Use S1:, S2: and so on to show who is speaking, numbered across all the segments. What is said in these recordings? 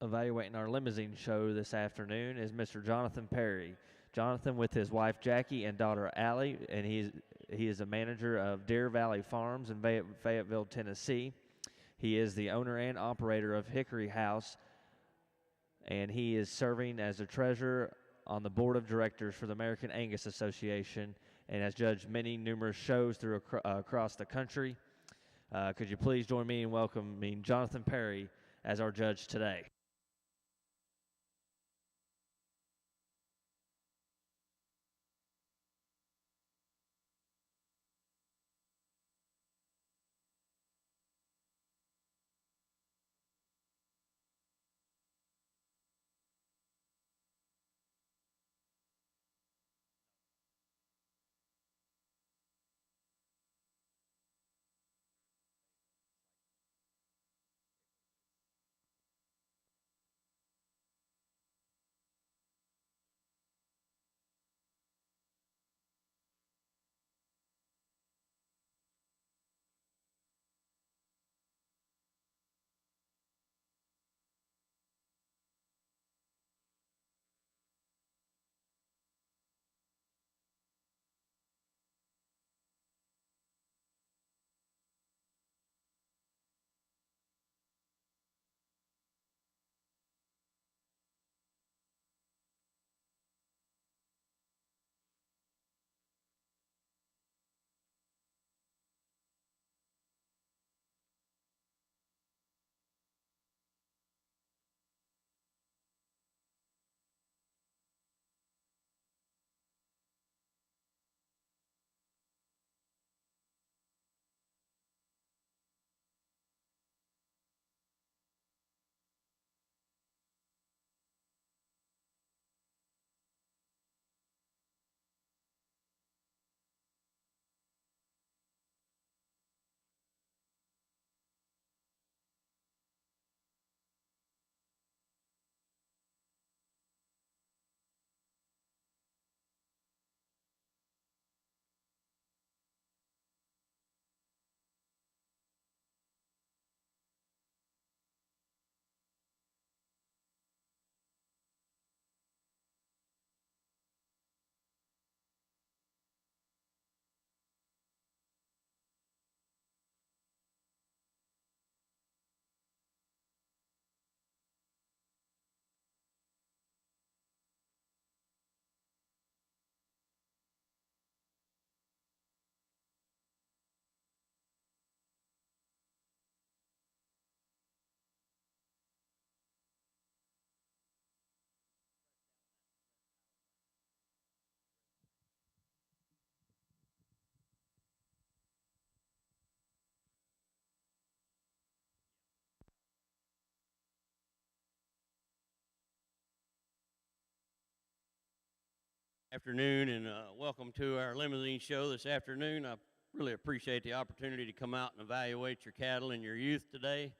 S1: evaluating our Limousin show this afternoon is Mr. Jonathan Perry. Jonathan with his wife Jackie and daughter Allie, and he is a manager of Deer Valley Farms in Fayetteville, Tennessee. He is the owner and operator of Hickory House, and he is serving as a treasurer on the board of directors for the American Angus Association and has judged many numerous shows across the country. Could you please join me in welcoming Jonathan Perry as our judge today?
S2: Afternoon, and welcome to our Limousin show this afternoon. I really appreciate the opportunity to come out and evaluate your cattle and your youth today.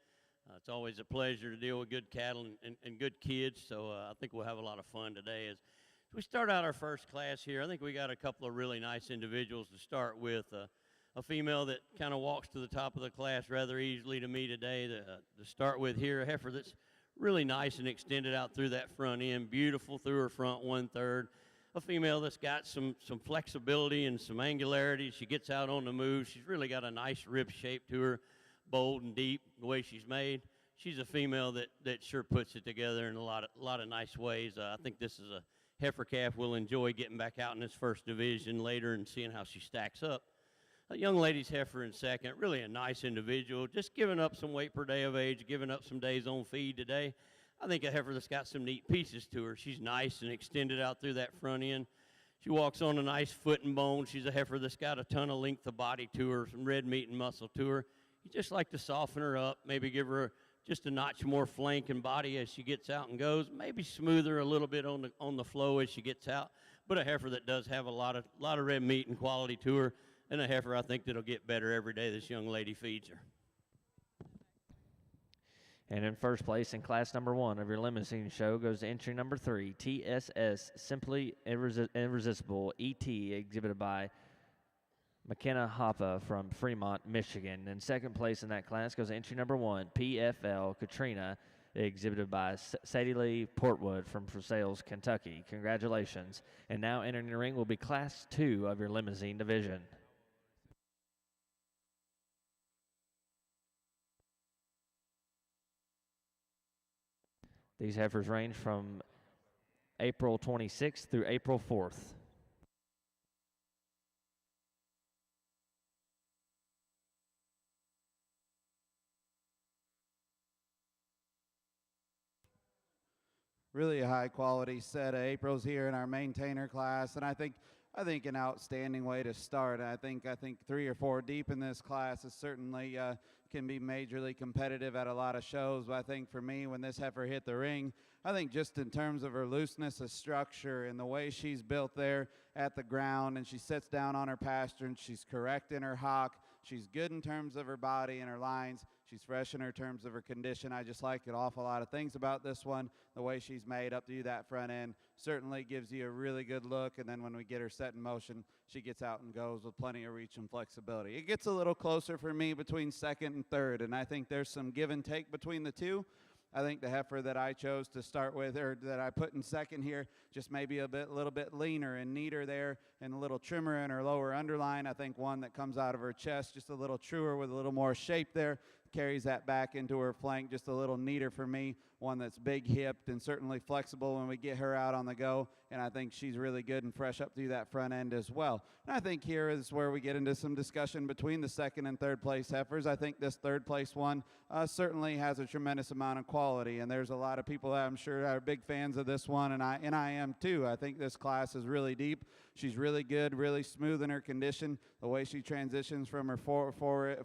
S2: It's always a pleasure to deal with good cattle and good kids, so I think we'll have a lot of fun today. As we start out our first class here, I think we got a couple of really nice individuals to start with. A female that kind of walks to the top of the class rather easily to me today. To start with here, a heifer that's really nice and extended out through that front end, beautiful through her front 1/3. A female that's got some flexibility and some angularity. She gets out on the move. She's really got a nice rib shape to her, bold and deep the way she's made. She's a female that sure puts it together in a lot of nice ways. I think this is a heifer calf we'll enjoy getting back out in this first division later and seeing how she stacks up. A young lady's heifer in second, really a nice individual, just giving up some weight per day of age, giving up some days on feed today. I think a heifer that's got some neat pieces to her. She's nice and extended out through that front end. She walks on a nice foot and bone. She's a heifer that's got a ton of length of body to her, some red meat and muscle to her. You just like to soften her up, maybe give her just a notch more flank and body as she gets out and goes, maybe smooth her a little bit on the flow as she gets out, but a heifer that does have a lot of red meat and quality to her, and a heifer I think that'll get better every day this young lady feeds her.
S1: And in first place in class number 1 of your Limousin show goes entry number 3, TSS Simply Irresistible ET, exhibited by McKenna Hoppa from Fremont, Michigan. In second place in that class goes entry number 1, PFL Katrina, exhibited by Sadie Lee Portwood from Versailles, Kentucky. Congratulations. And now entering the ring will be Class 2 of your Limousin division. These heifers range from April 26th through April 4th.
S3: Really a high quality set of Aprils here in our maintainer class, and I think an outstanding way to start. I think 3 or 4 deep in this class is certainly can be majorly competitive at a lot of shows. But I think for me, when this heifer hit the ring, I think just in terms of her looseness of structure and the way she's built there at the ground, and she sits down on her pasture and she's correct in her hock. She's good in terms of her body and her lines. She's fresh in her terms of her condition. I just like an awful lot of things about this one. The way she's made up to that front end certainly gives you a really good look. And then when we get her set in motion, she gets out and goes with plenty of reach and flexibility. It gets a little closer for me between second and third, and I think there's some give and take between the two. I think the heifer that I chose to start with, or that I put in second here, just maybe a little bit leaner and neater there, and a little trimmer in her lower underline. I think one that comes out of her chest just a little truer with a little more shape there, carries that back into her flank just a little neater for me. One that's big hipped and certainly flexible when we get her out on the go, and I think she's really good and fresh up through that front end as well. And I think here is where we get into some discussion between the second and third place heifers. I think this third place one certainly has a tremendous amount of quality, and there's a lot of people that I'm sure are big fans of this one, and I am too. I think this class is really deep. She's really good, really smooth in her condition. The way she transitions from her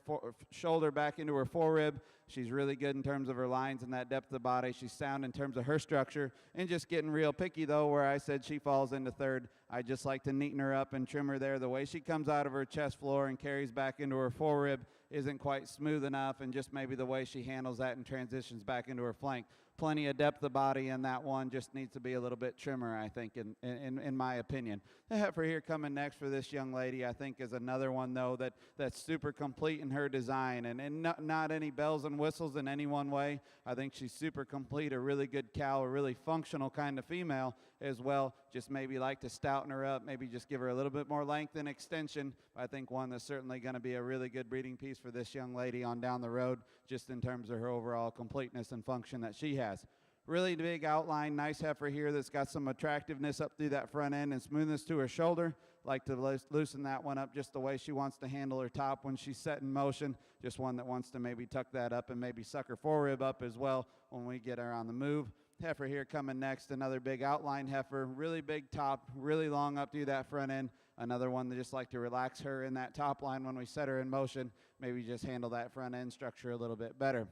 S3: shoulder back into her forerib, she's really good in terms of her lines and that depth of the body. She's sound in terms of her structure. And just getting real picky, though, where I said she falls into third, I just like to neaten her up and trim her there. The way she comes out of her chest floor and carries back into her forerib isn't quite smooth enough, and just maybe the way she handles that and transitions back into her flank. Plenty of depth of body in that one, just needs to be a little bit trimmer, I think, in my opinion. The heifer here coming next for this young lady, I think, is another one, though, that's super complete in her design, and not any bells and whistles in any one way. I think she's super complete, a really good cow, a really functional kind of female as well. Just maybe like to stouten her up, maybe just give her a little bit more length and extension. I think one that's certainly going to be a really good breeding piece for this young lady on down the road, just in terms of her overall completeness and function that she has. Really big outline, nice heifer here that's got some attractiveness up through that front end and smoothness to her shoulder. Like to loosen that one up just the way she wants to handle her top when she's set in motion. Just one that wants to maybe tuck that up and maybe suck her forerib up as well when we get her on the move. Heifer here coming next, another big outline heifer, really big top, really long up through that front end. Another one that just like to relax her in that top line when we set her in motion, maybe just handle that front end structure a little bit better.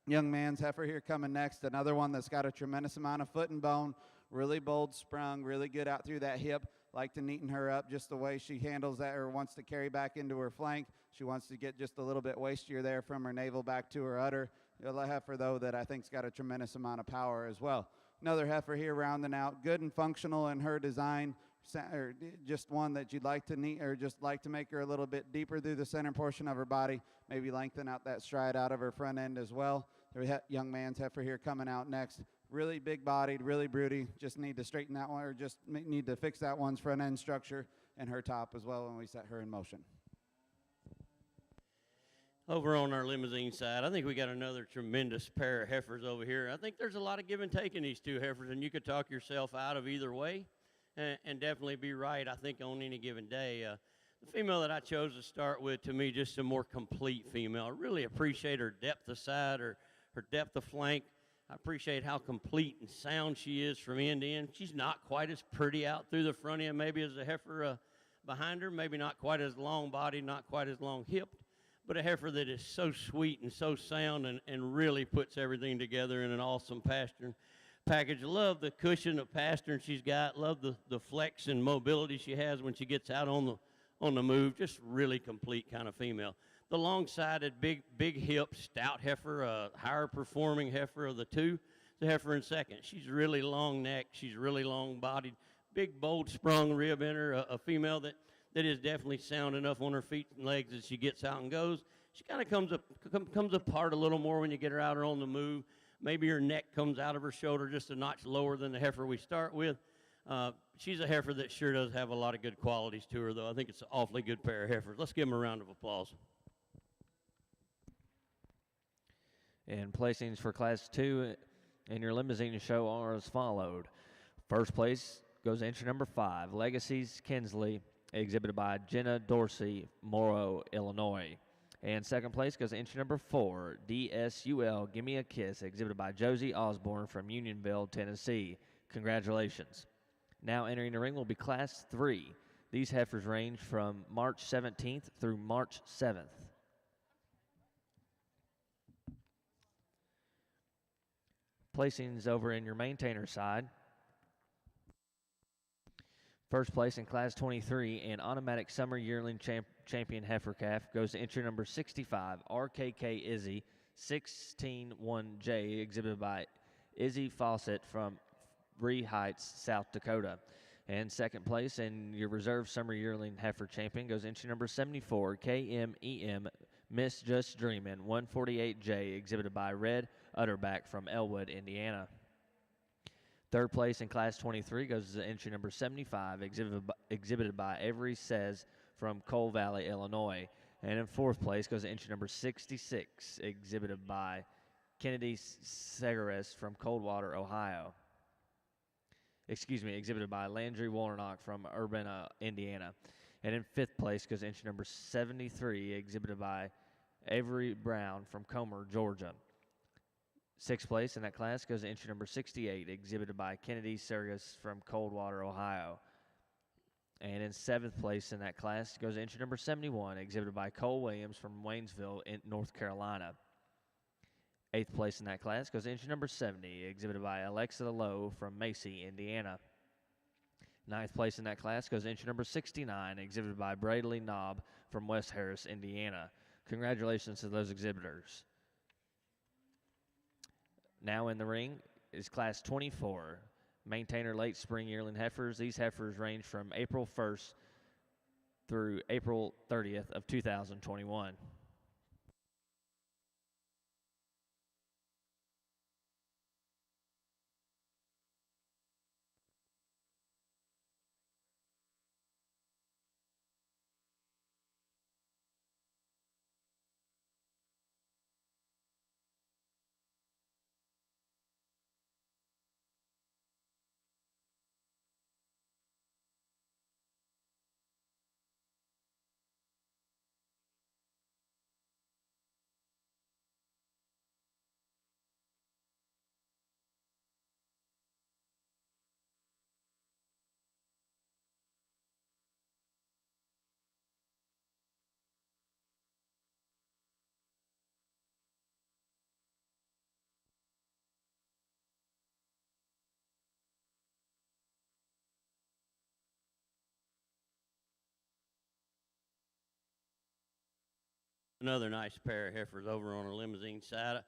S3: Young man's heifer here coming next, another one that's got a tremendous amount of foot and bone, really bold sprung, really good out through that hip. Like to neaten her up just the way she handles that, or wants to carry back into her flank. She wants to get just a little bit wastier there from her navel back to her udder. A heifer, though, that I think's got a tremendous amount of power as well. Another heifer here rounding out, good and functional in her design, or just one that you'd like to neat, or just like to make her a little bit deeper through the center portion of her body, maybe lengthen out that stride out of her front end as well. The young man's heifer here coming out next. Really big bodied, really broody. Just need to straighten that one, or just need to fix that one's front end structure and her top as well when we set her in motion.
S2: Over on our Limousin side, I think we got another tremendous pair of heifers over here. I think there's a lot of give and take in these two heifers, and you could talk yourself out of either way and definitely be right, I think, on any given day. The female that I chose to start with, to me, just a more complete female. I really appreciate her depth of side, her depth of flank. I appreciate how complete and sound she is from end to end. She's not quite as pretty out through the front end maybe as the heifer behind her, maybe not quite as long bodied, not quite as long hipped, but a heifer that is so sweet and so sound and really puts everything together in an awesome pasturing package. Love the cushion of pasturing she's got. Love the flex and mobility she has when she gets out on the move. Just really complete kind of female. The long-sided, big hip, stout heifer, higher performing heifer of the two, the heifer in second. She's really long necked. She's really long bodied, big, bold, sprung rib in her, a female that is definitely sound enough on her feet and legs as she gets out and goes. She kind of comes apart a little more when you get her out or on the move, maybe her neck comes out of her shoulder just a notch lower than the heifer we start with. She's a heifer that sure does have a lot of good qualities to her, though. I think it's an awfully good pair of heifers. Let's give them a round of applause.
S1: And placings for Class 2 in your Limousin show are as followed. First place goes entry number 5, Legacies Kinsley, exhibited by Jenna Dorsey, Morrow, Illinois. And second place goes entry number 4, DSUL Gimme a Kiss, exhibited by Josie Osborne from Unionville, Tennessee. Congratulations. Now entering the ring will be Class 3. These heifers range from March 17th through March 7th. Placings over in your maintainer side. First place in Class 23 and automatic summer yearling champion heifer calf goes to entry number 65, RKK Izzy, 161J, exhibited by Izzy Fawcett from Bree Heights, South Dakota. And second place in your reserve summer yearling heifer champion goes entry number 74, KMEM Miss Just Dreamin', 148J, exhibited by Red Utterback from Elwood, Indiana. Third place in Class 23 goes to entry number 75, exhibited by Avery Says from Coal Valley, Illinois. And in fourth place goes to entry number 66, exhibited by Kennedy Segares from Coldwater, Ohio. Exhibited by Landry Warnock from Urbana, Indiana. And in fifth place goes entry number 73, exhibited by Avery Brown from Comer, Georgia. Sixth place in that class goes entry number 68, exhibited by Kennedy Sergis from Coldwater, Ohio. And in seventh place in that class goes entry number 71, exhibited by Cole Williams from Waynesville, in North Carolina. Eighth place in that class goes entry number 70, exhibited by Alexa Lowe from Macy, Indiana. Ninth place in that class goes entry number 69, exhibited by Bradley Knobb from West Harris, Indiana. Congratulations to those exhibitors. Now in the ring is Class 24, maintainer late spring yearling heifers. These heifers range from April 1st through April 30th of 2021.
S2: Another nice pair of heifers over on the Limousin side.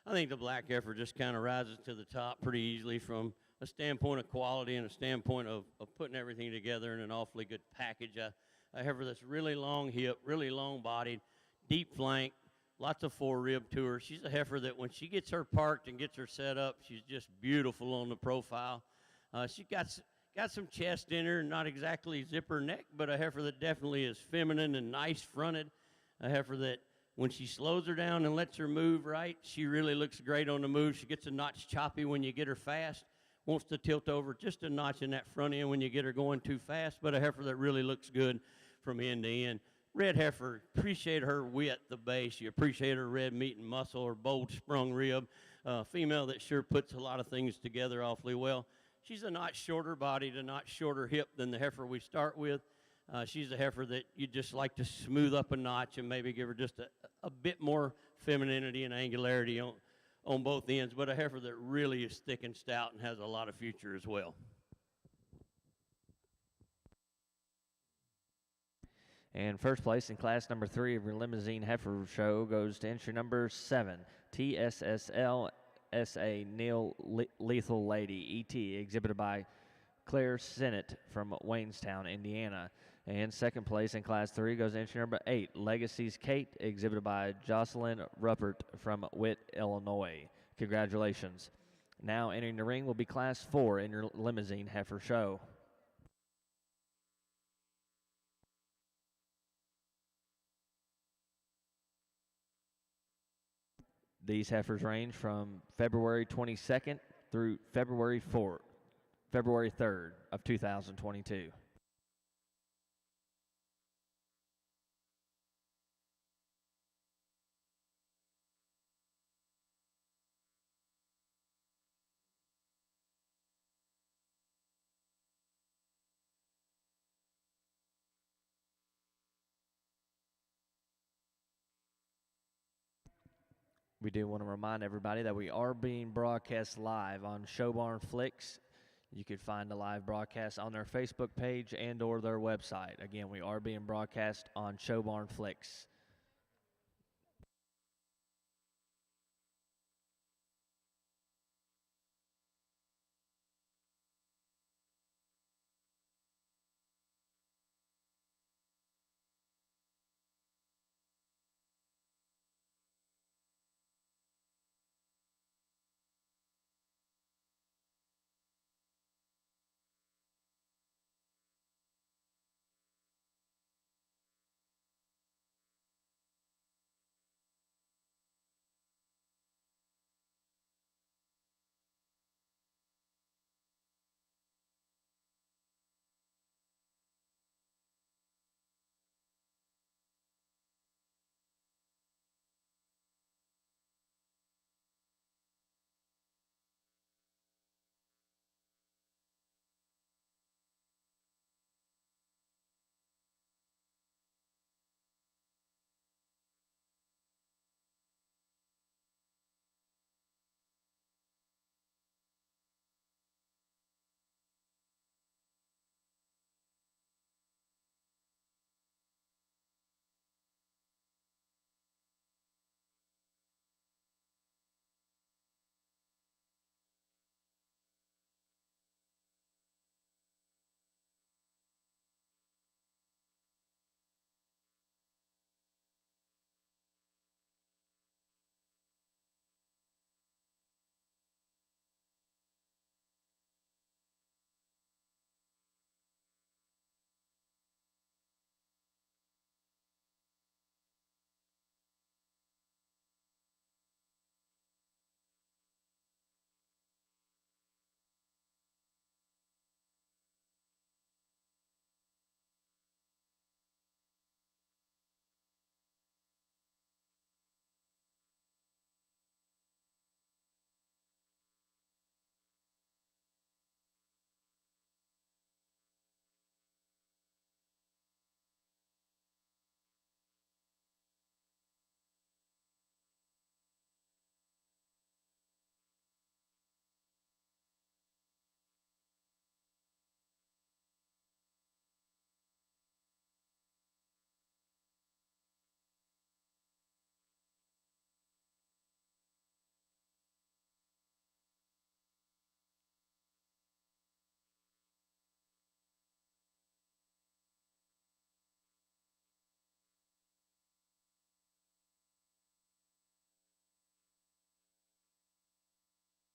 S2: I think the black heifer just kind of rises to the top pretty easily from a standpoint of quality and a standpoint of putting everything together in an awfully good package. A heifer that's really long hip, really long bodied, deep flank, lots of fore-rib to her. She's a heifer that when she gets her parked and gets her set up, she's just beautiful on the profile. She got some chest in her, not exactly zipper neck, but a heifer that definitely is feminine and nice fronted. A heifer that when she slows her down and lets her move right, she really looks great on the move. She gets a notch choppy when you get her fast, wants to tilt over just a notch in that front end when you get her going too fast, but a heifer that really looks good from end to end. Red heifer, appreciate her width, the base. You appreciate her red meat and muscle, her bold sprung rib. Female that sure puts a lot of things together awfully well. She's a notch shorter bodied, a notch shorter hip than the heifer we start with. She's a heifer that you just like to smooth up a notch and maybe give her just a bit more femininity and angularity on both ends, but a heifer that really is thick and stout and has a lot of future as well.
S1: And first place in class number 3 of your Limousin Heifer Show goes to entry number 7, TSSL SA Neil Lethal Lady, ET, exhibited by Claire Sennett from Waynestown, Indiana. And second place in Class 3 goes entry number 8, Legacies Kate, exhibited by Jocelyn Ruppert from Witt, Illinois. Congratulations. Now entering the ring will be Class 4 in your Limousin Heifer Show. These heifers range from February 22nd through February 3rd of 2022. We do want to remind everybody that we are being broadcast live on Showbarn Flicks. You can find the live broadcast on their Facebook page and or their website. Again, we are being broadcast on Showbarn Flicks.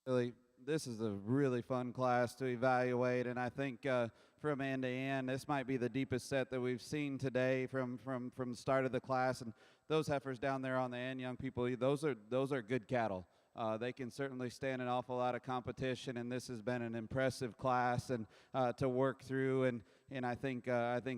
S3: Really, this is a really fun class to evaluate, and I think from end to end, this might be the deepest set that we've seen today from the start of the class. And those heifers down there on the end, young people, those are good cattle. They can certainly stand an awful lot of competition, and this has been an impressive class and to work through. And I think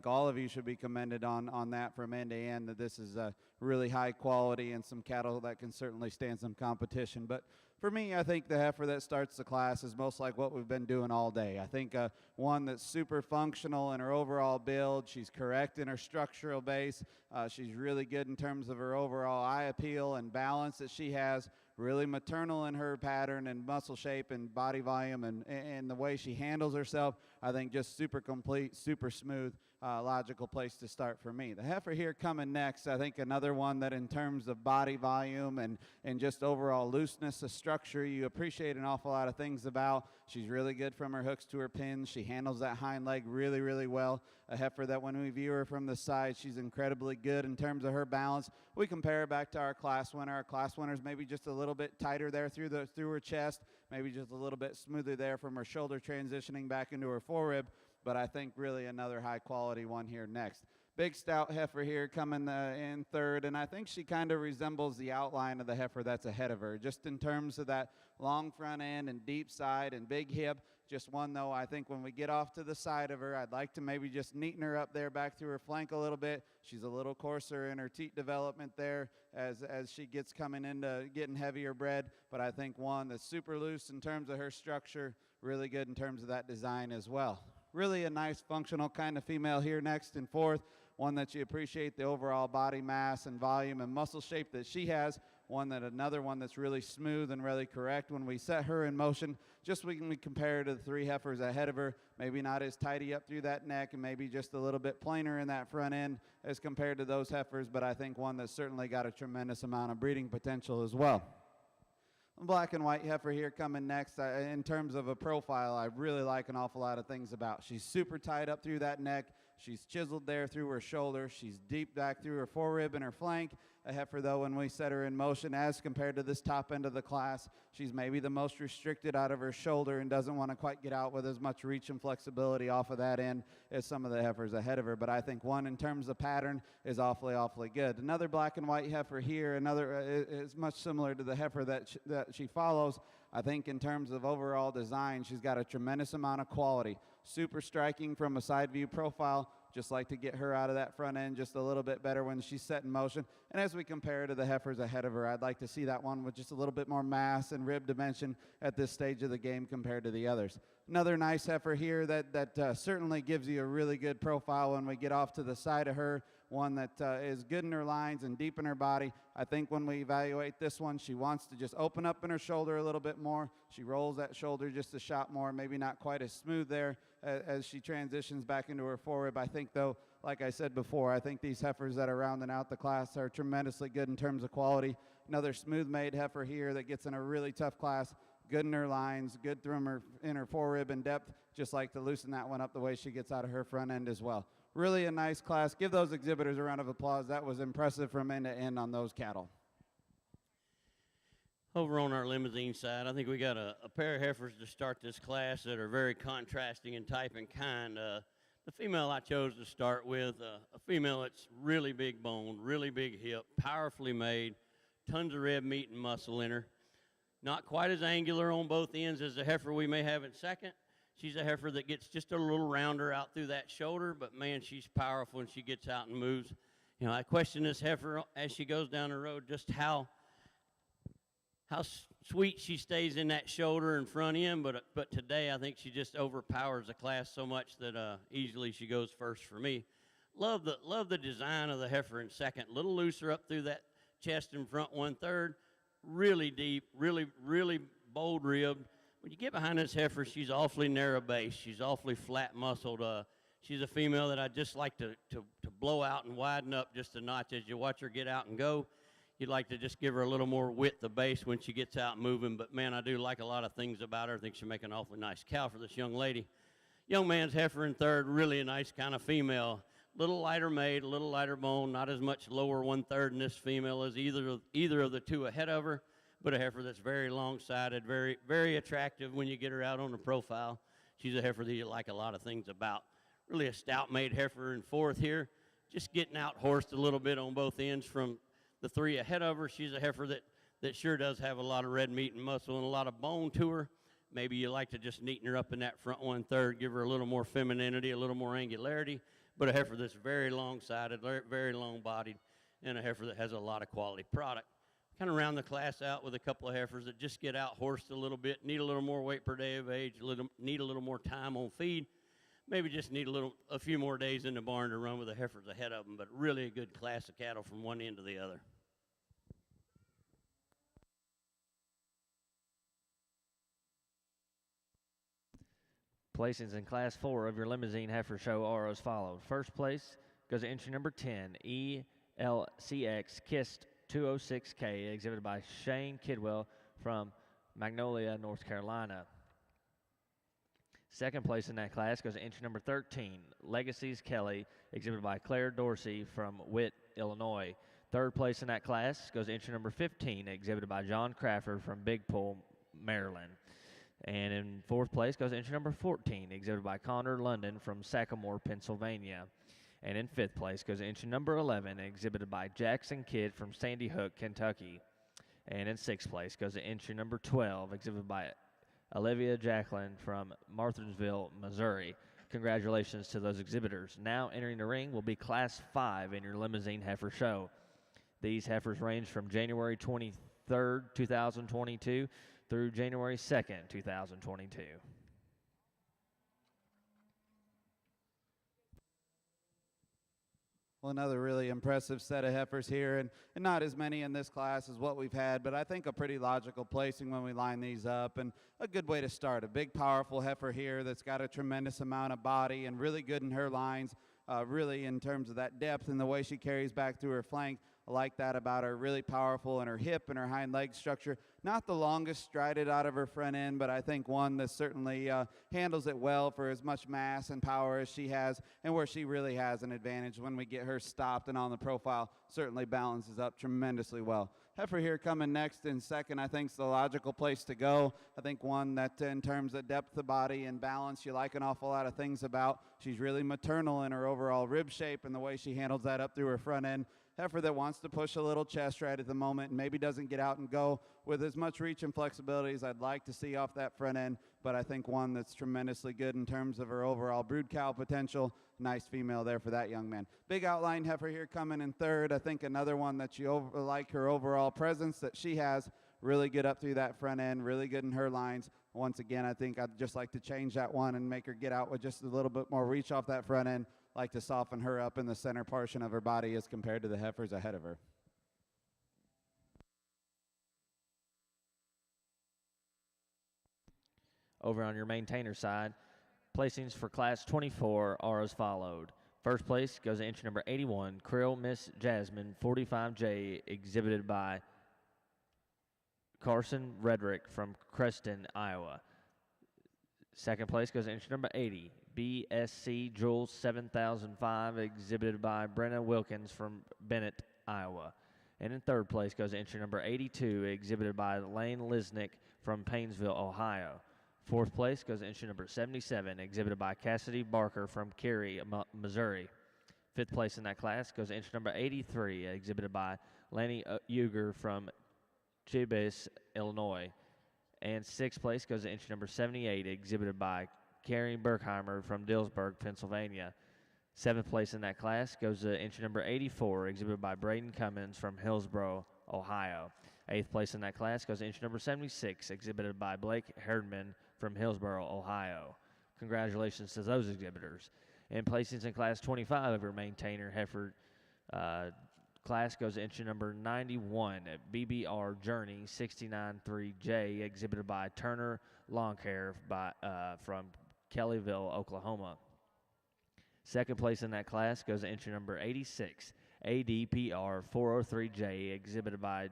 S3: all of you should be commended on that from end to end. That this is really high quality and some cattle that can certainly stand some competition. But for me, I think the heifer that starts the class is most like what we've been doing all day. I think one that's super functional in her overall build. She's correct in her structural base. She's really good in terms of her overall eye appeal and balance that she has. Really maternal in her pattern and muscle shape and body volume and the way she handles herself. I think just super complete, super smooth, logical place to start for me. The heifer here coming next, I think another one that in terms of body volume and just overall looseness of structure, you appreciate an awful lot of things about. She's really good from her hooks to her pins. She handles that hind leg really, really well. A heifer that when we view her from the side, she's incredibly good in terms of her balance. We compare her back to our class winner. Our class winner's maybe just a little little bit tighter there through her chest, maybe just a little bit smoother there from her shoulder transitioning back into her forerib, but I think really another high quality one here next. Big stout heifer here coming in third, and I think she kind of resembles the outline of the heifer that's ahead of her, just in terms of that long front end and deep side and big hip. Just one, though, I think when we get off to the side of her, I'd like to maybe just neaten her up there back through her flank a little bit. She's a little coarser in her teat development there as she gets coming into getting heavier bred, but I think one that's super loose in terms of her structure, really good in terms of that design as well. Really a nice functional kind of female here next in fourth, one that you appreciate the overall body mass and volume and muscle shape that she has, another one that's really smooth and really correct when we set her in motion. Just when we compare her to the three heifers ahead of her, maybe not as tidy up through that neck and maybe just a little bit plainer in that front end as compared to those heifers, but I think one that's certainly got a tremendous amount of breeding potential as well. Black and white heifer here coming next. In terms of a profile, I really like an awful lot of things about. She's super tight up through that neck. She's chiseled there through her shoulder. She's deep back through her forerib and her flank. A heifer, though, when we set her in motion, as compared to this top end of the class, she's maybe the most restricted out of her shoulder and doesn't want to quite get out with as much reach and flexibility off of that end as some of the heifers ahead of her. But I think one, in terms of pattern, is awfully good. Another black and white heifer here, another is much similar to the heifer that she follows. I think in terms of overall design, she's got a tremendous amount of quality. Super striking from a side view profile. Just like to get her out of that front end just a little bit better when she's set in motion. And as we compare to the heifers ahead of her, I'd like to see that one with just a little bit more mass and rib dimension at this stage of the game compared to the others. Another nice heifer here that certainly gives you a really good profile when we get off to the side of her. One that is good in her lines and deep in her body. I think when we evaluate this one, she wants to just open up in her shoulder a little bit more. She rolls that shoulder just a shot more, maybe not quite as smooth there as she transitions back into her forerib. I think, though, like I said before, I think these heifers that are rounding out the class are tremendously good in terms of quality. Another smooth-made heifer here that gets in a really tough class. Good in her lines, good through in her forerib and depth. Just like to loosen that one up the way she gets out of her front end as well. Really a nice class. Give those exhibitors a round of applause. That was impressive from end to end on those cattle.
S2: Over on our Limousin side, I think we got a pair of heifers to start this class that are very contrasting in type and kind. The female I chose to start with, a female that's really big bone, really big hip, powerfully made, tons of red meat and muscle in her. Not quite as angular on both ends as the heifer we may have in second. She's a heifer that gets just a little rounder out through that shoulder, but man, she's powerful when she gets out and moves. You know, I question this heifer as she goes down the road, just how sweet she stays in that shoulder and front end, but today I think she just overpowers the class so much that easily she goes first for me. Love the design of the heifer in second. A little looser up through that chest and front 1/3. Really deep, really bold ribbed. When you get behind this heifer, she's awfully narrow base. She's awfully flat muscled. She's a female that I just like to blow out and widen up just a notch as you watch her get out and go. You'd like to just give her a little more width of base when she gets out moving, but man, I do like a lot of things about her. I think she'll make an awfully nice cow for this young lady. Young man's heifer in third, really a nice kind of female. Little lighter made, a little lighter bone, not as much lower 1/3 in this female as either of the two ahead of her, but a heifer that's very long-sided, very, very attractive when you get her out on the profile. She's a heifer that you like a lot of things about. Really a stout-made heifer in fourth here, just getting out-horsed a little bit on both ends from the three ahead of her. She's a heifer that sure does have a lot of red meat and muscle and a lot of bone to her. Maybe you like to just neaten her up in that front 1/3, give her a little more femininity, a little more angularity, but a heifer that's very long-sided, very long-bodied, and a heifer that has a lot of quality product. Kind of round the class out with a couple of heifers that just get out horsed a little bit, need a little more weight per day of age, need a little more time on feed, maybe just need a few more days in the barn to run with the heifers ahead of them, but really a good class of cattle from one end to the other.
S1: Placings in Class 4 of your Limousin Heifer Show are as follows. First place goes to entry number 10, ELCX Kist 206K, exhibited by Shane Kidwell from Magnolia, North Carolina. Second place in that class goes to entry number 13, Legacies Kelly, exhibited by Claire Dorsey from Witt, Illinois. Third place in that class goes to entry number 15, exhibited by John Crawford from Big Pool, Maryland. And in fourth place goes entry number 14, exhibited by Connor London from Sagamore, Pennsylvania. And in fifth place goes entry number 11, exhibited by Jackson Kidd from Sandy Hook, Kentucky. And in sixth place goes entry number 12, exhibited by Olivia Jacqueline from Marthansville, Missouri. Congratulations to those exhibitors. Now entering the ring will be Class 5 in your Limousin Heifer Show. These heifers range from January 23rd, 2022 through January 2nd, 2022.
S3: Well, another really impressive set of heifers here, and not as many in this class as what we've had, but I think a pretty logical placing when we line these up, and a good way to start. A big, powerful heifer here that's got a tremendous amount of body and really good in her lines, really in terms of that depth and the way she carries back through her flank. I like that about her, really powerful in her hip and her hind leg structure. Not the longest strided out of her front end, but I think one that certainly handles it well for as much mass and power as she has, and where she really has an advantage when we get her stopped and on the profile, certainly balances up tremendously well. Heifer here coming next in second, I think is the logical place to go. I think one that in terms of depth of body and balance, you like an awful lot of things about. She's really maternal in her overall rib shape and the way she handles that up through her front end. Heifer that wants to push a little chest right at the moment and maybe doesn't get out and go with as much reach and flexibility as I'd like to see off that front end, but I think one that's tremendously good in terms of her overall brood cow potential. Nice female there for that young man. Big outline heifer here coming in third. I think another one that you like her overall presence that she has. Really good up through that front end, really good in her lines. Once again, I think I'd just like to change that one and make her get out with just a little bit more reach off that front end. Like to soften her up in the center portion of her body as compared to the heifers ahead of her.
S1: Over on your maintainer side, placings for Class 24 are as followed. First place goes to entry number 81, Krill Miss Jasmine 45J, exhibited by Carson Redrick from Creston, Iowa. Second place goes to entry number 80, BSC Jules 7005, exhibited by Brenna Wilkins from Bennett, Iowa. And in third place goes entry number 82, exhibited by Lane Lisnick from Painesville, Ohio. Fourth place goes entry number 77, exhibited by Cassidy Barker from Cary, Missouri. Fifth place in that class goes entry number 83, exhibited by Lanny Uger from Chibis, Illinois. And sixth place goes to entry number 78, exhibited by Karen Berkheimer from Dillsburg, Pennsylvania. Seventh place in that class goes to entry number 84, exhibited by Braden Cummins from Hillsboro, Ohio. Eighth place in that class goes to entry number 76, exhibited by Blake Herdman from Hillsboro, Ohio. Congratulations to those exhibitors. And placings in Class 25 of your maintainer heifer class goes to entry number 91 at BBR Journey 693J, exhibited by Turner Lawn Care from Kellyville, Oklahoma. Second place in that class goes to entry number 86, ADPR 403J, exhibited by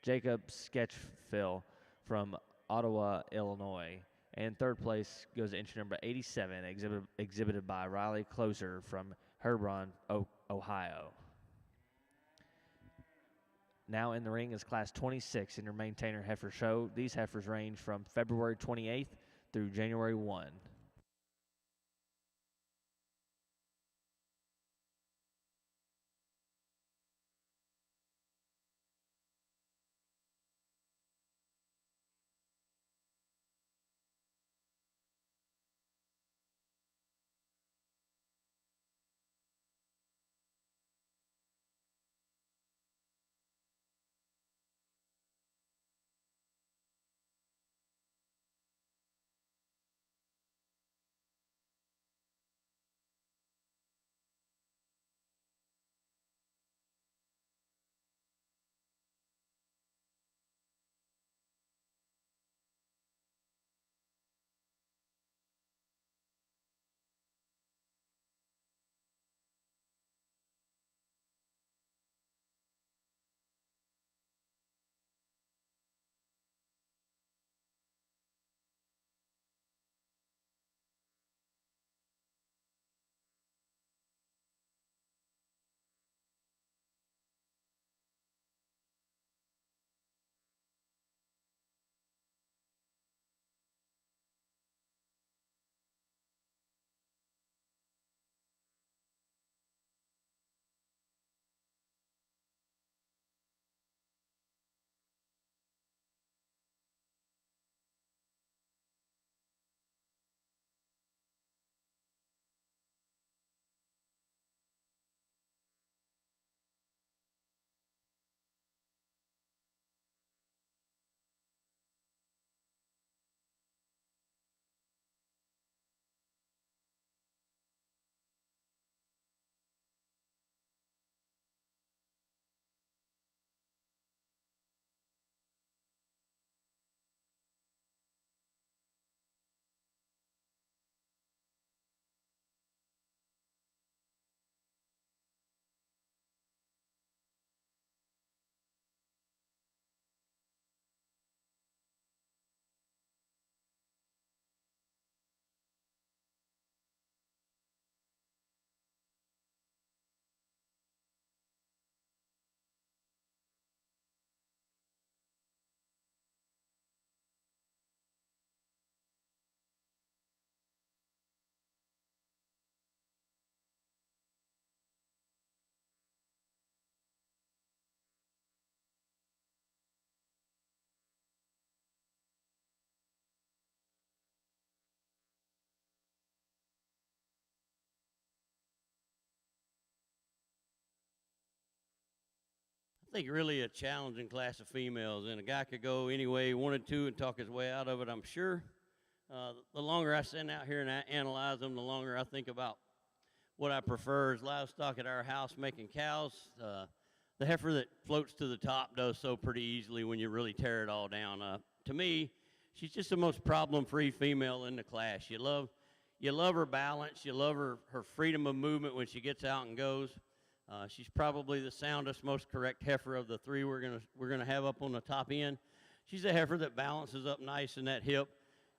S1: Jacob Sketchfill from Ottawa, Illinois. And third place goes to entry number 87, exhibited by Riley Closer from Hebron, Ohio. Now in the ring is Class 26 in your maintainer heifer show. These heifers range from February 28th through January 1.
S2: think really a challenging class of females, and a guy could go any way he wanted to and talk his way out of it, I'm sure. The longer I sit out here and analyze them, the longer I think about what I prefer is livestock at our house making cows. The heifer that floats to the top does so pretty easily when you really tear it all down. To me, she's just the most problem-free female in the class. You love her balance. You love her freedom of movement when she gets out and goes. She's probably the soundest, most correct heifer of the three we're gonna have up on the top end. She's a heifer that balances up nice in that hip.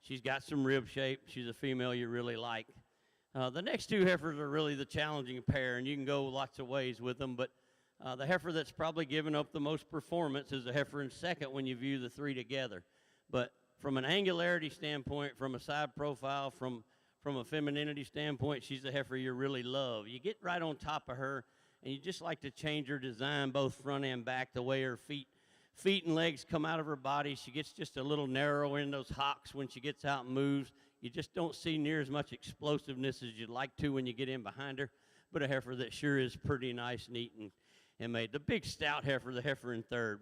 S2: She's got some rib shape. She's a female you really like. The next two heifers are really the challenging pair, and you can go lots of ways with them, but the heifer that's probably given up the most performance is the heifer in second when you view the three together. But from an angularity standpoint, from a side profile, from a femininity standpoint, she's the heifer you really love. You get right on top of her, and you just like to change her design, both front and back, the way her feet and legs come out of her body. She gets just a little narrow in those hocks when she gets out and moves. You just don't see near as much explosiveness as you'd like to when you get in behind her, but a heifer that sure is pretty nice, neat, and made. The big stout heifer, the heifer in third.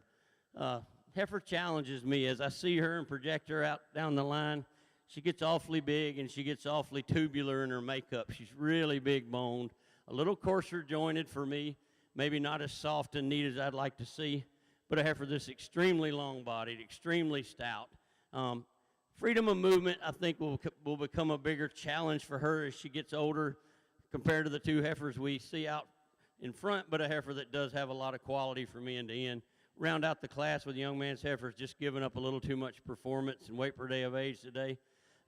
S2: Heifer challenges me as I see her and project her out down the line. She gets awfully big and she gets awfully tubular in her makeup. She's really big boned, a little coarser jointed for me, maybe not as soft and neat as I'd like to see, but a heifer that's extremely long bodied, extremely stout. Freedom of movement, I think, will become a bigger challenge for her as she gets older compared to the two heifers we see out in front, but a heifer that does have a lot of quality from end to end. Round out the class with young man's heifers just giving up a little too much performance and weight per day of age today.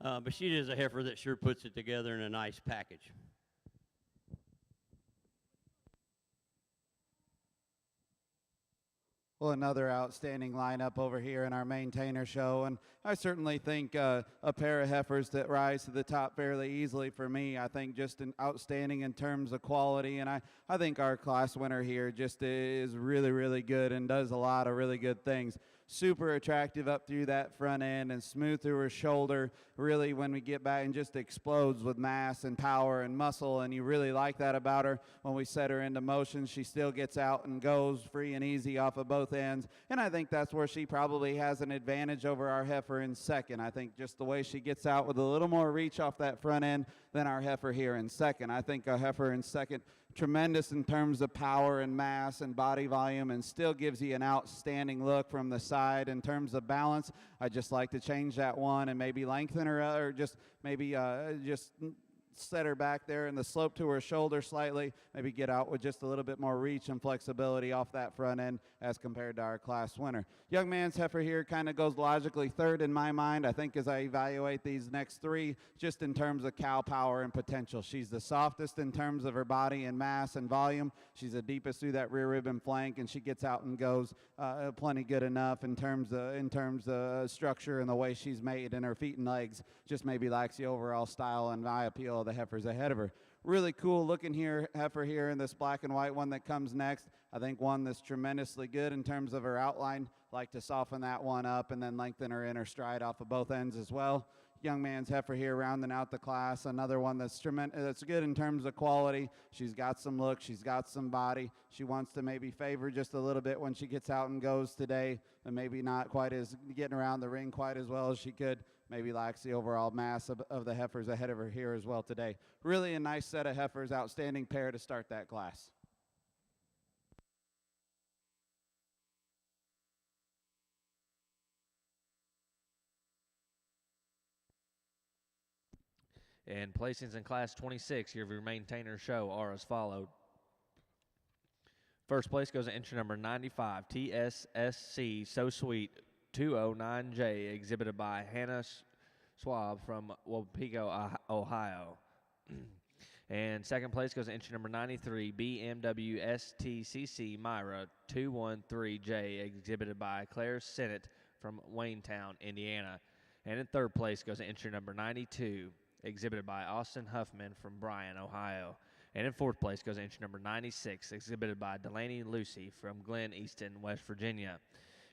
S2: But she is a heifer that sure puts it together in a nice package.
S3: Well, another outstanding lineup over here in our maintainer show, and I certainly think a pair of heifers that rise to the top fairly easily for me. I think just outstanding in terms of quality, and I think our class winner here just is really, really good and does a lot of really good things. Super attractive up through that front end and smooth through her shoulder. Really, when we get back, and just explodes with mass and power and muscle, and you really like that about her. When we set her into motion, she still gets out and goes free and easy off of both ends, and I think that's where she probably has an advantage over our heifer in second. I think just the way she gets out with a little more reach off that front end than our heifer here in second. I think a heifer in second, tremendous in terms of power and mass and body volume, and still gives you an outstanding look from the side in terms of balance. I just like to change that one and maybe lengthen her, or just maybe just set her back there in the slope to her shoulder slightly, maybe get out with just a little bit more reach and flexibility off that front end as compared to our class winner. Young man's heifer here kind of goes logically third in my mind, I think, as I evaluate these next three, just in terms of cow power and potential. She's the softest in terms of her body and mass and volume. She's the deepest through that rear rib and flank, and she gets out and goes plenty good enough in terms of structure and the way she's made, and her feet and legs just maybe lacks the overall style and eye appeal of the heifers ahead of her. Really cool looking heifer here in this black and white one that comes next. I think one that's tremendously good in terms of her outline. Like to soften that one up and then lengthen her inner stride off of both ends as well. Young man's heifer here rounding out the class. Another one that's good in terms of quality. She's got some look, she's got some body. She wants to maybe favor just a little bit when she gets out and goes today, and maybe not quite as getting around the ring quite as well as she could. Maybe lacks the overall mass of the heifers ahead of her here as well today. Really a nice set of heifers, outstanding pair to start that class.
S1: And placings in Class 26 of your maintainer show are as followed. First place goes to entry number 95, TSSC So Sweet 209J, exhibited by Hannah Schwab from Wapico, Ohio. And second place goes to entry number 93, BMW STCC Myra 213J, exhibited by Claire Sennett from Waynetown, Indiana. And in third place goes to entry number 92, exhibited by Austin Huffman from Bryan, Ohio. And in fourth place goes entry number 96, exhibited by Delaney Lucy from Glen Easton, West Virginia.